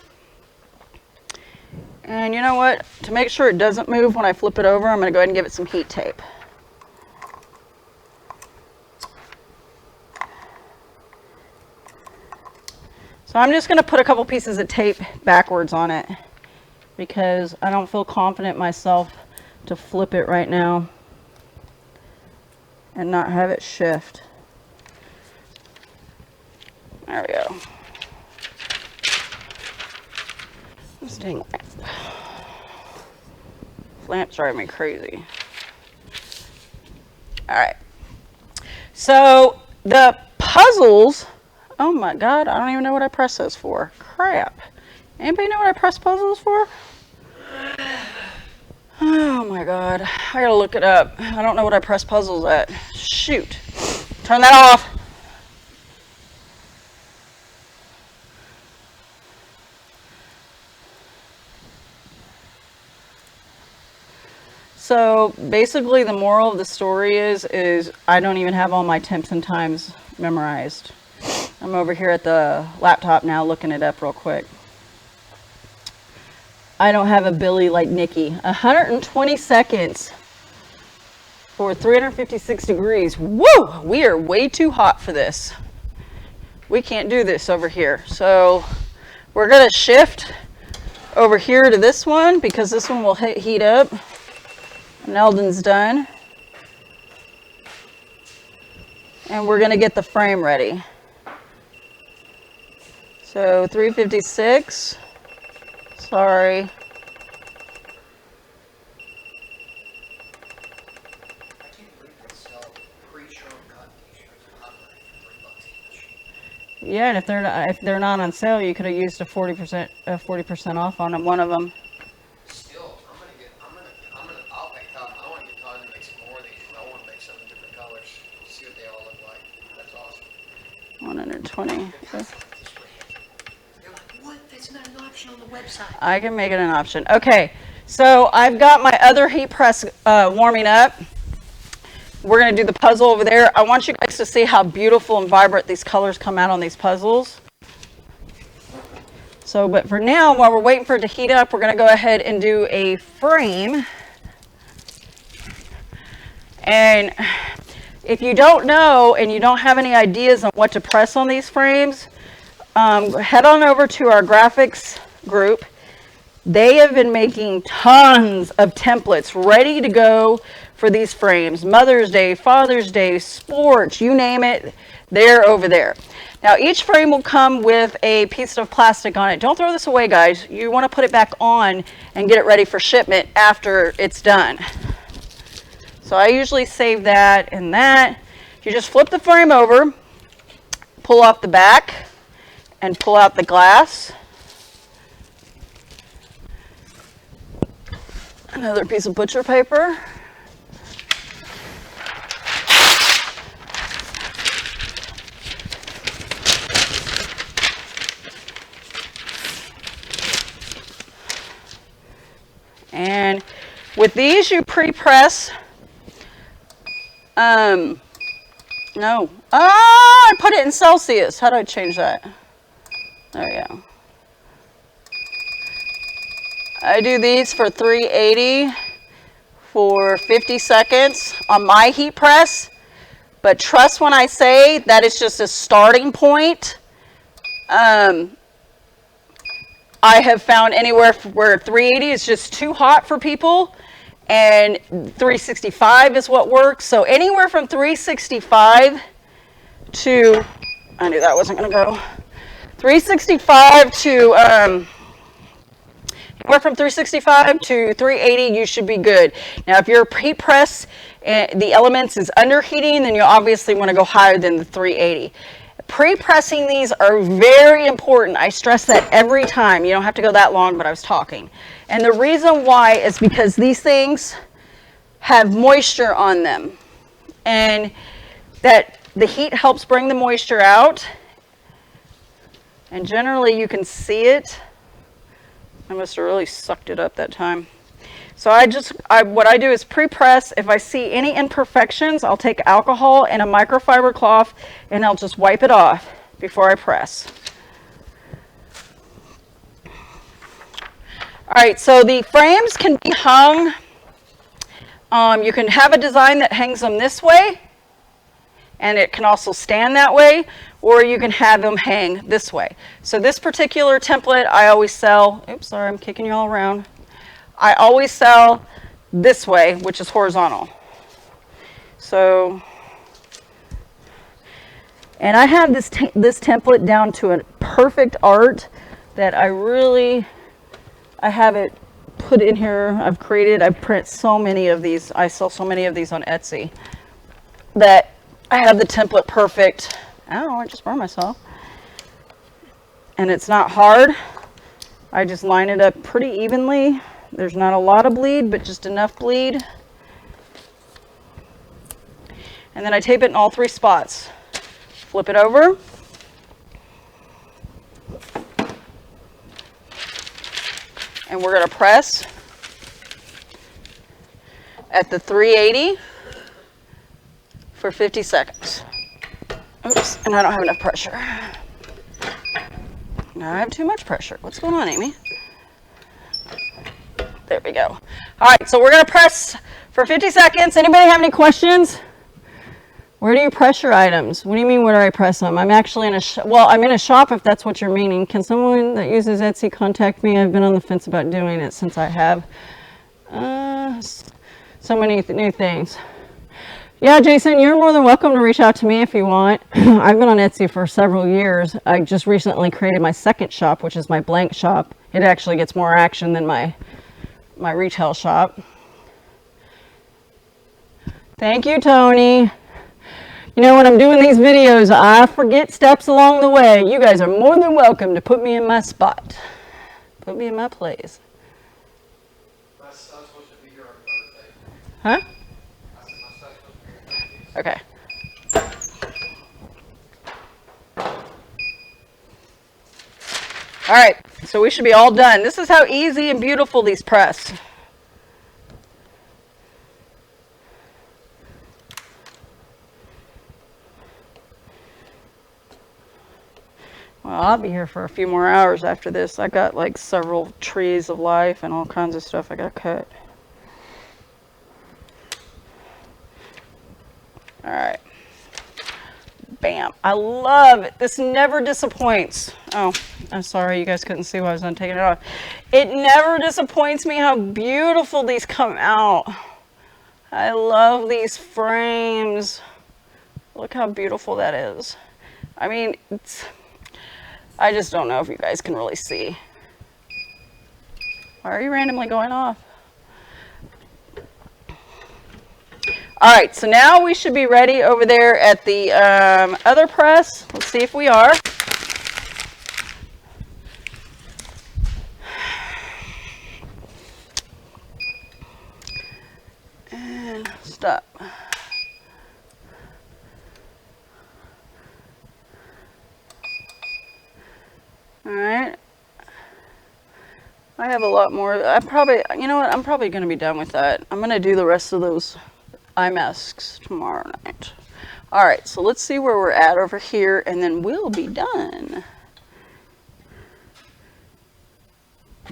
A: And you know what? To make sure it doesn't move when I flip it over, I'm going to go ahead and give it some heat tape. So I'm just going to put a couple pieces of tape backwards on it because I don't feel confident myself to flip it right now and not have it shift. There we go. This dang lamp. Lamps drive me crazy. All right. So the puzzles, oh my God, I don't even know what I press those for. Crap. Anybody know what I press puzzles for? Oh my God, I gotta look it up. I don't know what I press puzzles at. Shoot. Turn that off. So basically the moral of the story is I don't even have all my temps and times memorized. I'm over here at the laptop now looking it up real quick. I don't have a Billy like Nikki. 120 seconds for 356 degrees. Woo! We are way too hot for this. We can't do this over here. So we're going to shift over here to this one because this one will heat up. And Eldon's done. And we're going to get the frame ready. So 356. Sorry.
B: I can't believe they sell pre-shown cut t-shirts online for $3 each.
A: Yeah, and if they're not on sale, you could have used a 40% off on one of them.
B: Still, I'll pick up. I want to get Todd to make some more of these. I want to make some different colors. See what they all look like. That's awesome.
A: 120.
B: They're like, what? That's not an option on the website.
A: I can make it an option. Okay, so I've got my other heat press warming up. We're going to do the puzzle over there. I want you guys to see how beautiful and vibrant these colors come out on these puzzles. So, but for now, while we're waiting for it to heat up, we're going to go ahead and do a frame. And if you don't know and you don't have any ideas on what to press on these frames, head on over to our graphics group. They have been making tons of templates ready to go for these frames. Mother's Day, Father's Day, sports, you name it, they're over there. Now each frame will come with a piece of plastic on it. Don't throw this away, guys. You want to put it back on and get it ready for shipment after it's done. So I usually save that and that. You just flip the frame over, pull off the back, and pull out the glass. Another piece of butcher paper. And with these, you pre-press. No. I put it in Celsius. How do I change that? There we go. I do these for 380 for 50 seconds on my heat press. But trust when I say that is just a starting point. I have found anywhere where 380 is just too hot for people, and 365 is what works. So anywhere from 365 to, I knew that wasn't going to go, 365 to, anywhere from 365 to 380, you should be good. Now, if your heat press, the elements is underheating, then you obviously want to go higher than the 380. Pre-pressing these are very important. I stress that every time. You don't have to go that long, but I was talking. And the reason why is because these things have moisture on them. And that the heat helps bring the moisture out. And generally you can see it. I must have really sucked it up that time. So what I do is pre-press. If I see any imperfections, I'll take alcohol and a microfiber cloth and I'll just wipe it off before I press. All right, so the frames can be hung. You can have a design that hangs them this way, and it can also stand that way, or you can have them hang this way. So this particular template I always sell, oops, sorry, I'm kicking you all around. I always sell this way, which is horizontal. So, and I have this template down to a perfect art that I have it put in here. I've print so many of these. I sell so many of these on Etsy that I have the template perfect. Ow, I just burned myself. And it's not hard. I just line it up pretty evenly. There's not a lot of bleed, but just enough bleed. And then I tape it in all 3 spots. Flip it over. And we're going to press at the 380 for 50 seconds. Oops, and I don't have enough pressure. Now I have too much pressure. What's going on, Amy? There we go. All right, so we're going to press for 50 seconds. Anybody have any questions? Where do you press your items? What do you mean, where do I press them? I'm actually in a I'm in a shop if that's what you're meaning. Can someone that uses Etsy contact me? I've been on the fence about doing it since I have so many new things. Yeah, Jason, you're more than welcome to reach out to me if you want. I've been on Etsy for several years. I just recently created my second shop, which is my blank shop. It actually gets more action than my retail shop. Thank you, Tony. You know, when I'm doing these videos, I forget steps along the way. You guys are more than welcome to put me in my spot. Put me in my place.
B: My son's supposed to be here on Thursday.
A: Huh?
B: I said my son's supposed to be here on Thursday.
A: Okay. All right, so we should be all done. This is how easy and beautiful these press. Well, I'll be here for a few more hours after this. I got like several trees of life and all kinds of stuff I got to cut. All right. Bam. I love it. This never disappoints. Oh, I'm sorry you guys couldn't see why I was taking it off. It never disappoints me how beautiful these come out. I love these frames. Look how beautiful that is. I mean, I just don't know if you guys can really see. Why are you randomly going off? All right, so now we should be ready over there at the other press. Let's see if we are. And stop. All right. I have a lot more. You know what? I'm probably going to be done with that. I'm going to do the rest of those eye masks tomorrow night. All right, so let's see where we're at over here, and then we'll be done.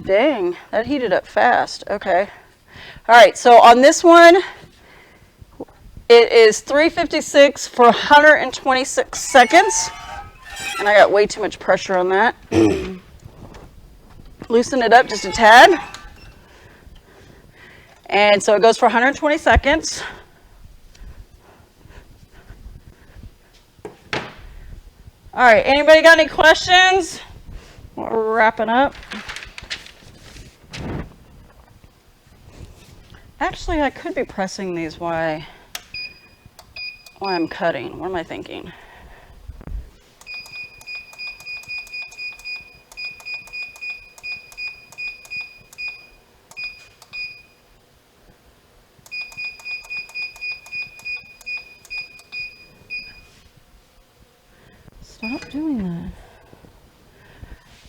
A: Dang, that heated up fast. Okay. All right, so on this one, It is 356 for 126 seconds. And I got way too much pressure on that. Loosen it up just a tad. And so it goes for 120 seconds. All right, anybody got any questions? We're wrapping up. Actually, I could be pressing these while I'm cutting. What am I thinking? Stop doing that.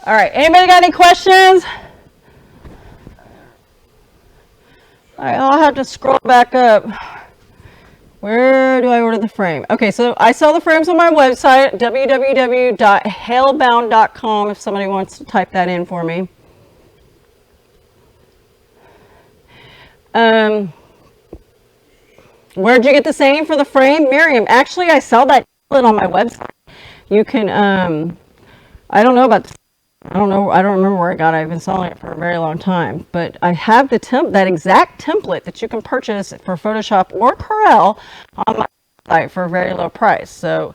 A: All right, anybody got any questions? All right, I'll have to scroll back up. Where do I order the frame? Okay, so I sell the frames on my website, www.halebound.com, if somebody wants to type that in for me. Where'd you get the saying for the frame? Miriam, actually I sell that on my website. You can, I don't know about this. I don't remember where I got it. I've been selling it for a very long time. But I have that exact template that you can purchase for Photoshop or Corel on my site for a very low price. So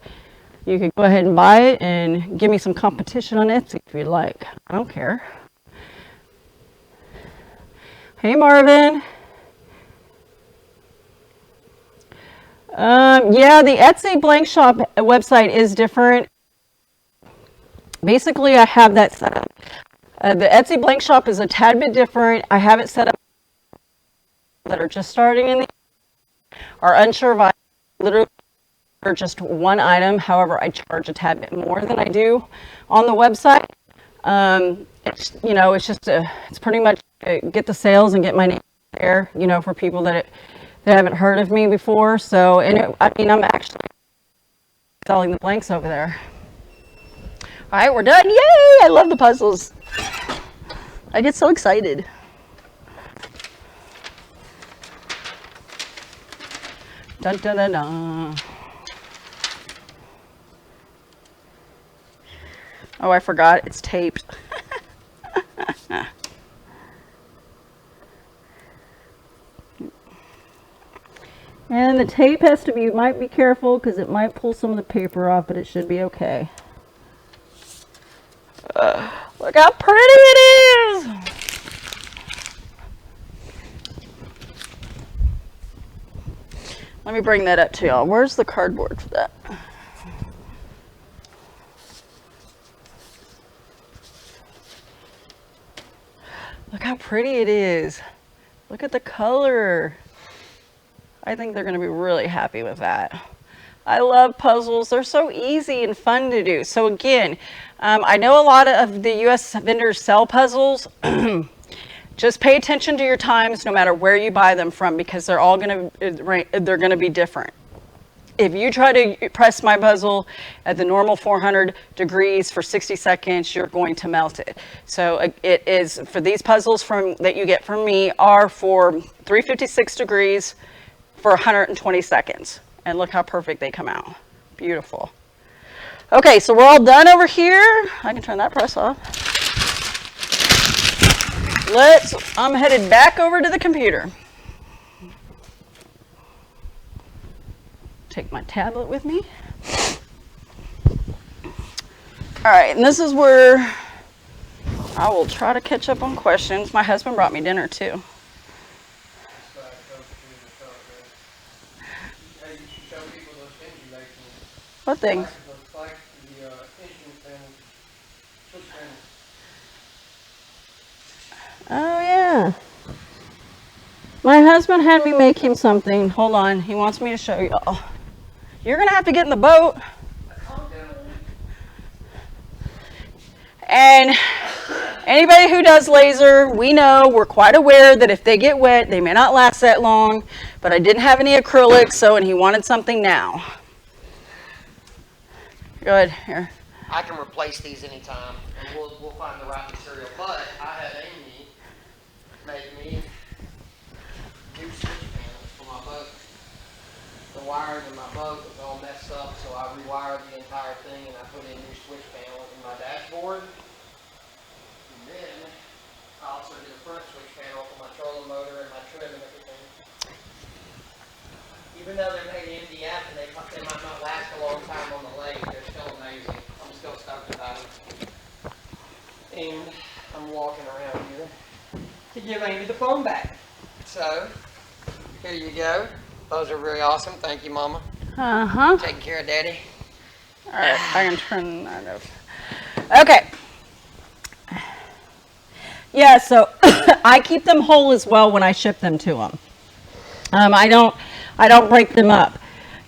A: you could go ahead and buy it and give me some competition on Etsy if you'd like. I don't care. Hey, Marvin. Yeah, the Etsy blank shop website is different. Basically, I have that set up. The Etsy blank shop is a tad bit different. I have it set up that are just starting in the are unsure if I literally or just one item. However, I charge a tad bit more than I do on the website. It's it's pretty much get the sales and get my name there. For people that haven't heard of me before. So, I'm actually selling the blanks over there. All right, we're done. Yay! I love the puzzles. I get so excited. Dun dun dun dun. Oh, I forgot. It's taped. And the tape has to be, you might be careful because it might pull some of the paper off, but it should be okay. Look how pretty it is! Let me bring that up to y'all. Where's the cardboard for that? Look how pretty it is. Look at the color. I think they're going to be really happy with that. I love puzzles. They're so easy and fun to do. So again, I know a lot of the US vendors sell puzzles. Just pay attention to your times no matter where you buy them from because they're going to be different. If you try to press my puzzle at the normal 400 degrees for 60 seconds, you're going to melt it. So it is for these puzzles that you get from me are for 356 degrees for 120 seconds. And look how perfect they come out. Beautiful. Okay, so we're all done over here. I can turn that press off. I'm headed back over to the computer. Take my tablet with me. All right, and this is where I will try to catch up on questions. My husband brought me dinner too. What thing? Oh yeah. My husband had me make him something. Hold on. He wants me to show y'all. You're going to have to get in the boat. And anybody who does laser, we're quite aware that if they get wet, they may not last that long. But I didn't have any acrylics, and he wanted something now. Go ahead, here.
B: I can replace these anytime, and we'll find the right material. But I had Amy make me new switch panels for my boat. the wiring in my boat was all messed up, so I rewired the entire thing and I put in new switch panels in my dashboard. And then I also did a front switch panel for my trolling motor and my trim and everything. Even though they're made in Indiana and they might not last a long time on the lake, they're still amazing. I'm still stoked about them. And I'm walking around here to give Amy the phone back. So, here you go. Those are very awesome. Thank you, Mama.
A: Uh-huh.
B: Taking care of Daddy.
A: All right, I can turn that off. Okay. Yeah, so I keep them whole as well when I ship them to them. I don't break them up.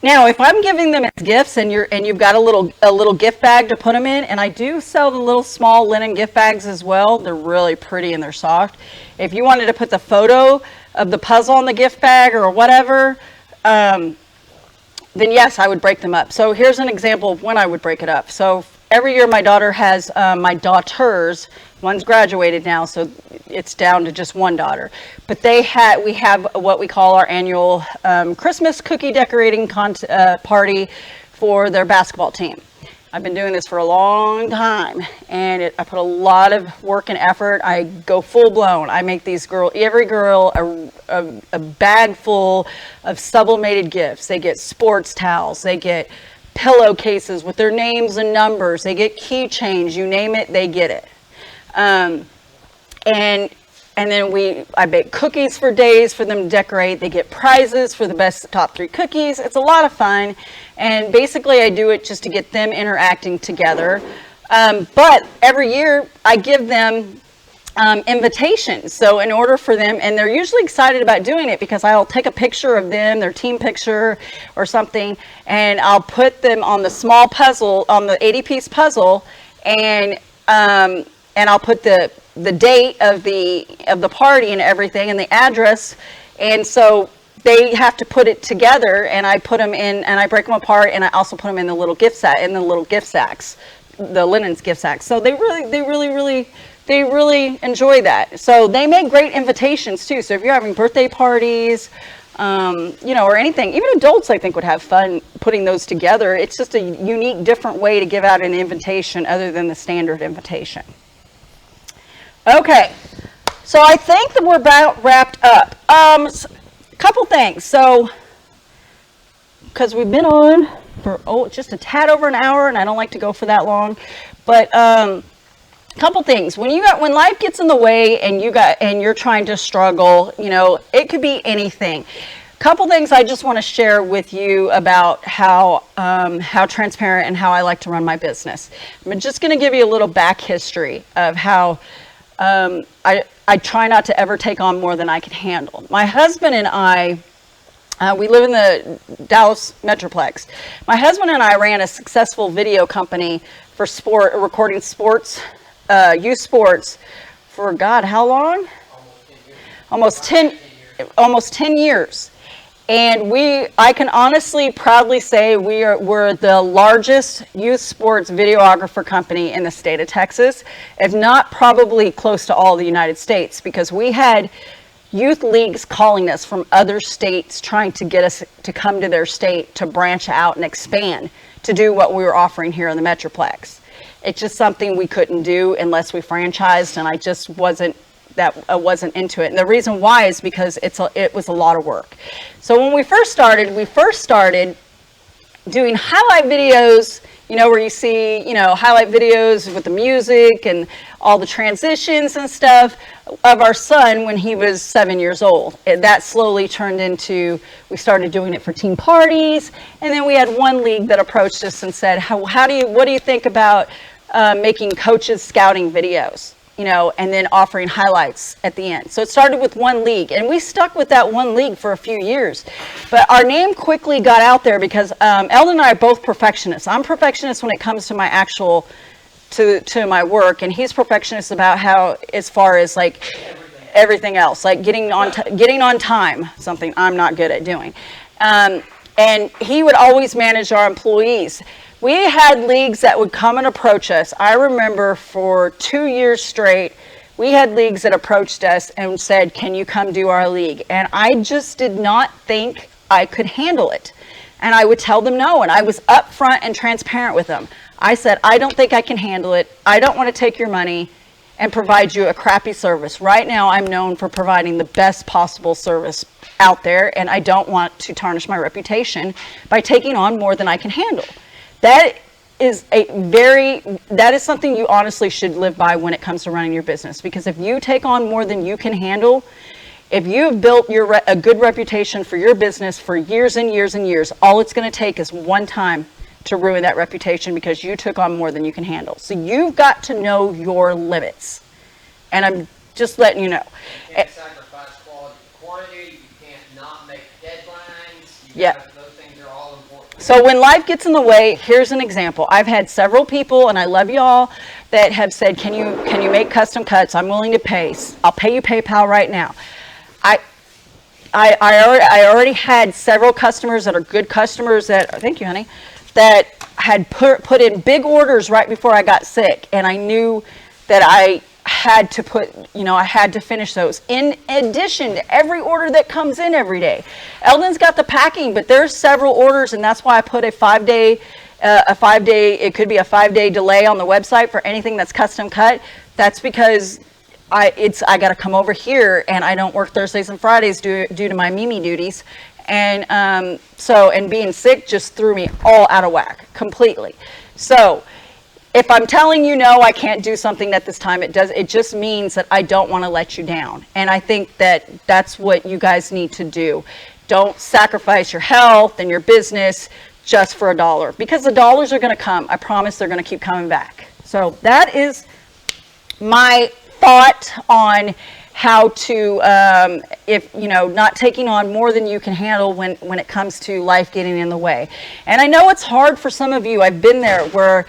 A: Now, if I'm giving them as gifts and you've got a little gift bag to put them in, and I do sell the little small linen gift bags as well. They're really pretty and they're soft. If you wanted to put the photo of the puzzle in the gift bag or whatever, then yes, I would break them up. So here's an example of when I would break it up. So every year my daughter has, my daughters, one's graduated now, so it's down to just one daughter. But we have what we call our annual Christmas cookie decorating party for their basketball team. I've been doing this for a long time, and I put a lot of work and effort. I go full blown. I make every girl a bag full of sublimated gifts. They get sports towels. They get pillowcases with their names and numbers. They get keychains. You name it, they get it. And then I bake cookies for days for them to decorate. They get prizes for the best top 3 cookies. It's a lot of fun. And basically I do it just to get them interacting together. But every year I give them invitations. So in order for them, and they're usually excited about doing it because I'll take a picture of them, their team picture or something, and I'll put them on the small puzzle, on the 80-piece puzzle, and I'll put the date of the party and everything and the address, and so they have to put it together, and I put them in, and I break them apart, and I also put them in the little gift sacks, the linens gift sacks. So they really enjoy that. So they make great invitations too. So if you're having birthday parties, or anything, even adults I think would have fun putting those together. It's just a unique, different way to give out an invitation other than the standard invitation. Okay, so I think that we're about wrapped up. Couple things. So, because we've been on for just a tad over an hour, and I don't like to go for that long, but couple things. When life gets in the way and you're trying to struggle, it could be anything. Couple things I just want to share with you about how transparent and how I like to run my business. I'm just going to give you a little back history of how I try not to ever take on more than I can handle. My husband and I, we live in the Dallas Metroplex. My husband and I ran a successful video company for recording sports, youth sports for God, how long? Almost 10 years. And I can honestly proudly say we're the largest youth sports videographer company in the state of Texas, if not probably close to all the United States, because we had youth leagues calling us from other states trying to get us to come to their state to branch out and expand to do what we were offering here in the Metroplex. It's just something we couldn't do unless we franchised, and I just wasn't into it. And the reason why is because it was a lot of work. So when we first started doing highlight videos, where you see, highlight videos with the music and all the transitions and stuff of our son when he was 7 years old. That slowly turned into, we started doing it for team parties, and then we had one league that approached us and said, what do you think about making coaches scouting videos? And then offering highlights at the end. So it started with one league, and we stuck with that one league for a few years. But our name quickly got out there because Eldon and I are both perfectionists. I'm perfectionist when it comes to my to my work, and he's perfectionist about as far as like everything else, like getting on time, something I'm not good at doing. And he would always manage our employees. We had leagues that would come and approach us. I remember for 2 years straight, we had leagues that approached us and said, can you come do our league? And I just did not think I could handle it And I would tell them no, and I was upfront and transparent with them. I said, I don't think I can handle it. I don't want to take your money and provide you a crappy service. Right now, I'm known for providing the best possible service out there, and I don't want to tarnish my reputation by taking on more than I can handle. That is something you honestly should live by when it comes to running your business, because if you take on more than you can handle, if you've built a good reputation for your business for years and years and years, all it's going to take is one time to ruin that reputation because you took on more than you can handle. So you've got to know your limits. And I'm just letting you know.
B: You can't sacrifice quality for quantity. You can't not make deadlines. Those things are all important.
A: So when life gets in the way, here's an example. I've had several people, and I love y'all, that have said, can you make custom cuts? I'm willing to pay. I'll pay you PayPal right now. I already had several customers that are good customers thank you, honey, that had put in big orders right before I got sick, and I knew that I had to finish those. In addition to every order that comes in every day. Eldon's got the packing, but there's several orders, and that's why I put a 5-day, it could be a 5-day delay on the website for anything that's custom cut. That's because I got to come over here, and I don't work Thursdays and Fridays due to my Mimi duties. And being sick just threw me all out of whack completely. So if I'm telling you no, I can't do something at this time, it just means that I don't want to let you down. And I think that that's what you guys need to do. Don't sacrifice your health and your business just for $1, because the dollars are going to come. I promise they're going to keep coming back. So that is my thought on how to, not taking on more than you can handle when it comes to life getting in the way. And I know it's hard for some of you. I've been there where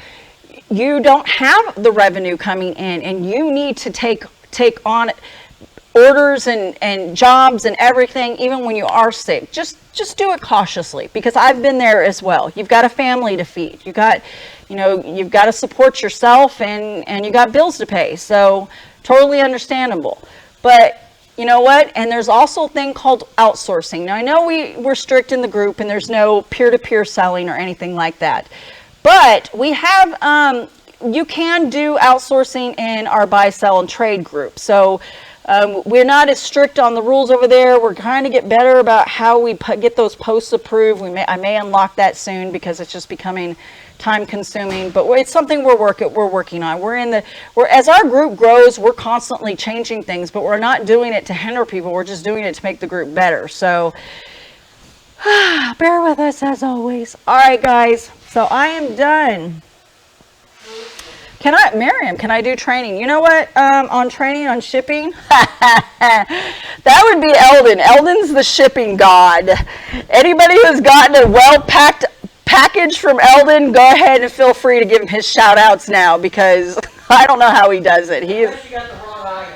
A: you don't have the revenue coming in, and you need to take on orders and jobs and everything, even when you are sick. Just do it cautiously, because I've been there as well. You've got a family to feed. You've got to support yourself, and you got bills to pay. So totally understandable. But you know what? And there's also a thing called outsourcing. Now, I know we're strict in the group, and there's no peer-to-peer selling or anything like that. But we have, you can do outsourcing in our buy, sell, and trade group. So we're not as strict on the rules over there. We're trying to get better about how we get those posts approved. I may unlock that soon, because it's just becoming time consuming, but it's something we're working on. As our group grows, we're constantly changing things, but we're not doing it to hinder people. We're just doing it to make the group better. So bear with us as always. All right, guys. So I am done. Miriam, can I do training? You know what? On training on shipping, that would be Eldon. Eldon's the shipping god. Anybody who's gotten a well-packed package from Eldon, go ahead and feel free to give him his shout outs now, because I don't know how he does it.
B: You got the wrong item.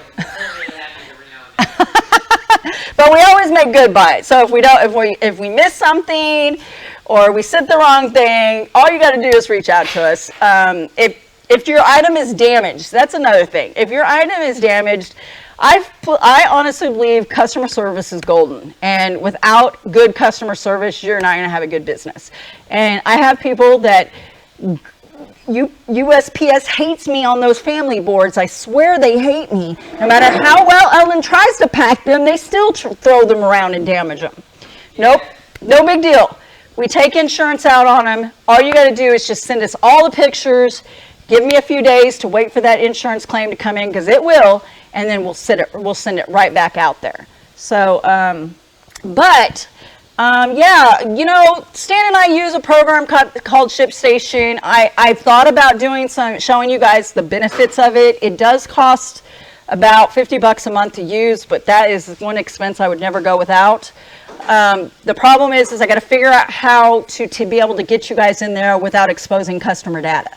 A: But we always make good by it. So if we miss something or we said the wrong thing, all you got to do is reach out to us. If your item is damaged, that's another thing. If your item is damaged, I honestly believe customer service is golden, and without good customer service, you're not going to have a good business. And I have people that USPS hates me on those family boards. I swear they hate me. No matter how well Ellen tries to pack them, they still throw them around and damage them. Nope, no big deal. We take insurance out on them. All you got to do is just send us all the pictures. Give me a few days to wait for that insurance claim to come in, because it will, and then we'll send it right back out there. So, Stan and I use a program called ShipStation. I've thought about showing you guys the benefits of it. It does cost about $50 a month to use, but that is one expense I would never go without. The problem is I got to figure out how to be able to get you guys in there without exposing customer data.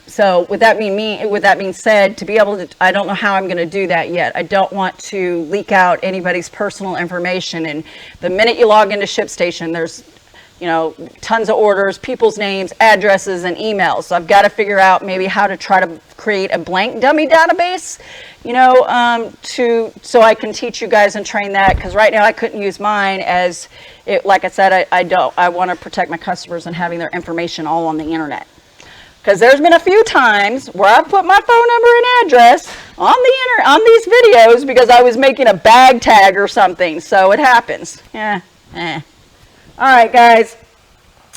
A: So with that being said, to be able to, I don't know how I'm going to do that yet. I don't want to leak out anybody's personal information. And the minute you log into ShipStation, tons of orders, people's names, addresses, and emails. So I've got to figure out maybe how to try to create a blank dummy database, so I can teach you guys and train that, because right now I couldn't use mine as it, like I said, I want to protect my customers and having their information all on the internet. Because there's been a few times where I've put my phone number and address on these videos because I was making a bag tag or something. So it happens. Yeah. All right, guys.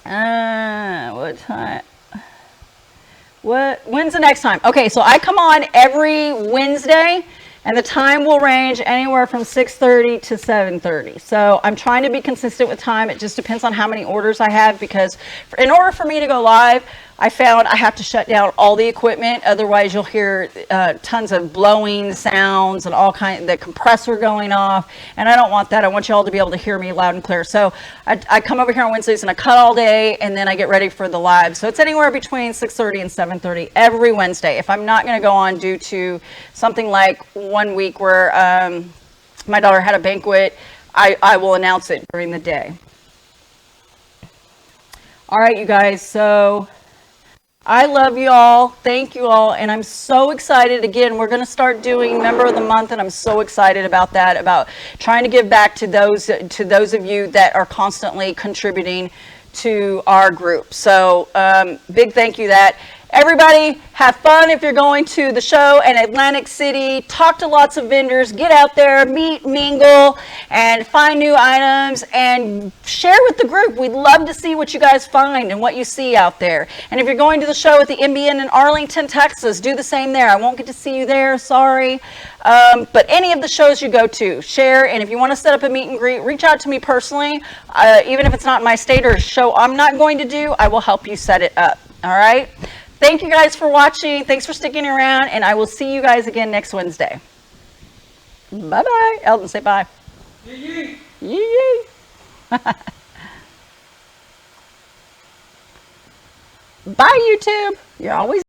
A: What time? When's the next time? Okay, so I come on every Wednesday, and the time will range anywhere from 6:30 to 7:30. So I'm trying to be consistent with time. It just depends on how many orders I have, because in order for me to go live, I found I have to shut down all the equipment. Otherwise, you'll hear tons of blowing sounds and all kinds, the compressor going off. And I don't want that. I want you all to be able to hear me loud and clear. So I come over here on Wednesdays and I cut all day, and then I get ready for the live. So it's anywhere between 6:30 and 7:30 every Wednesday. If I'm not going to go on due to something like one week where my daughter had a banquet, I will announce it during the day. All right, you guys. So I love you all. Thank you all. And I'm so excited. Again, we're going to start doing Member of the Month, and I'm so excited about that, about trying to give back to those of you that are constantly contributing to our group. So big thank you that. Everybody, have fun if you're going to the show in Atlantic City. Talk to lots of vendors. Get out there, meet, mingle, and find new items, and share with the group. We'd love to see what you guys find and what you see out there. And if you're going to the show at the MBN in Arlington, Texas, do the same there. I won't get to see you there, sorry. But any of the shows you go to, share. And if you want to set up a meet and greet, reach out to me personally. Even if it's not my state or show I'm not going to do, I will help you set it up. All right? Thank you guys for watching. Thanks for sticking around, and I will see you guys again next Wednesday. Bye-bye. Eldon, say bye. Yee yee. Yee yee. Bye, YouTube. You're always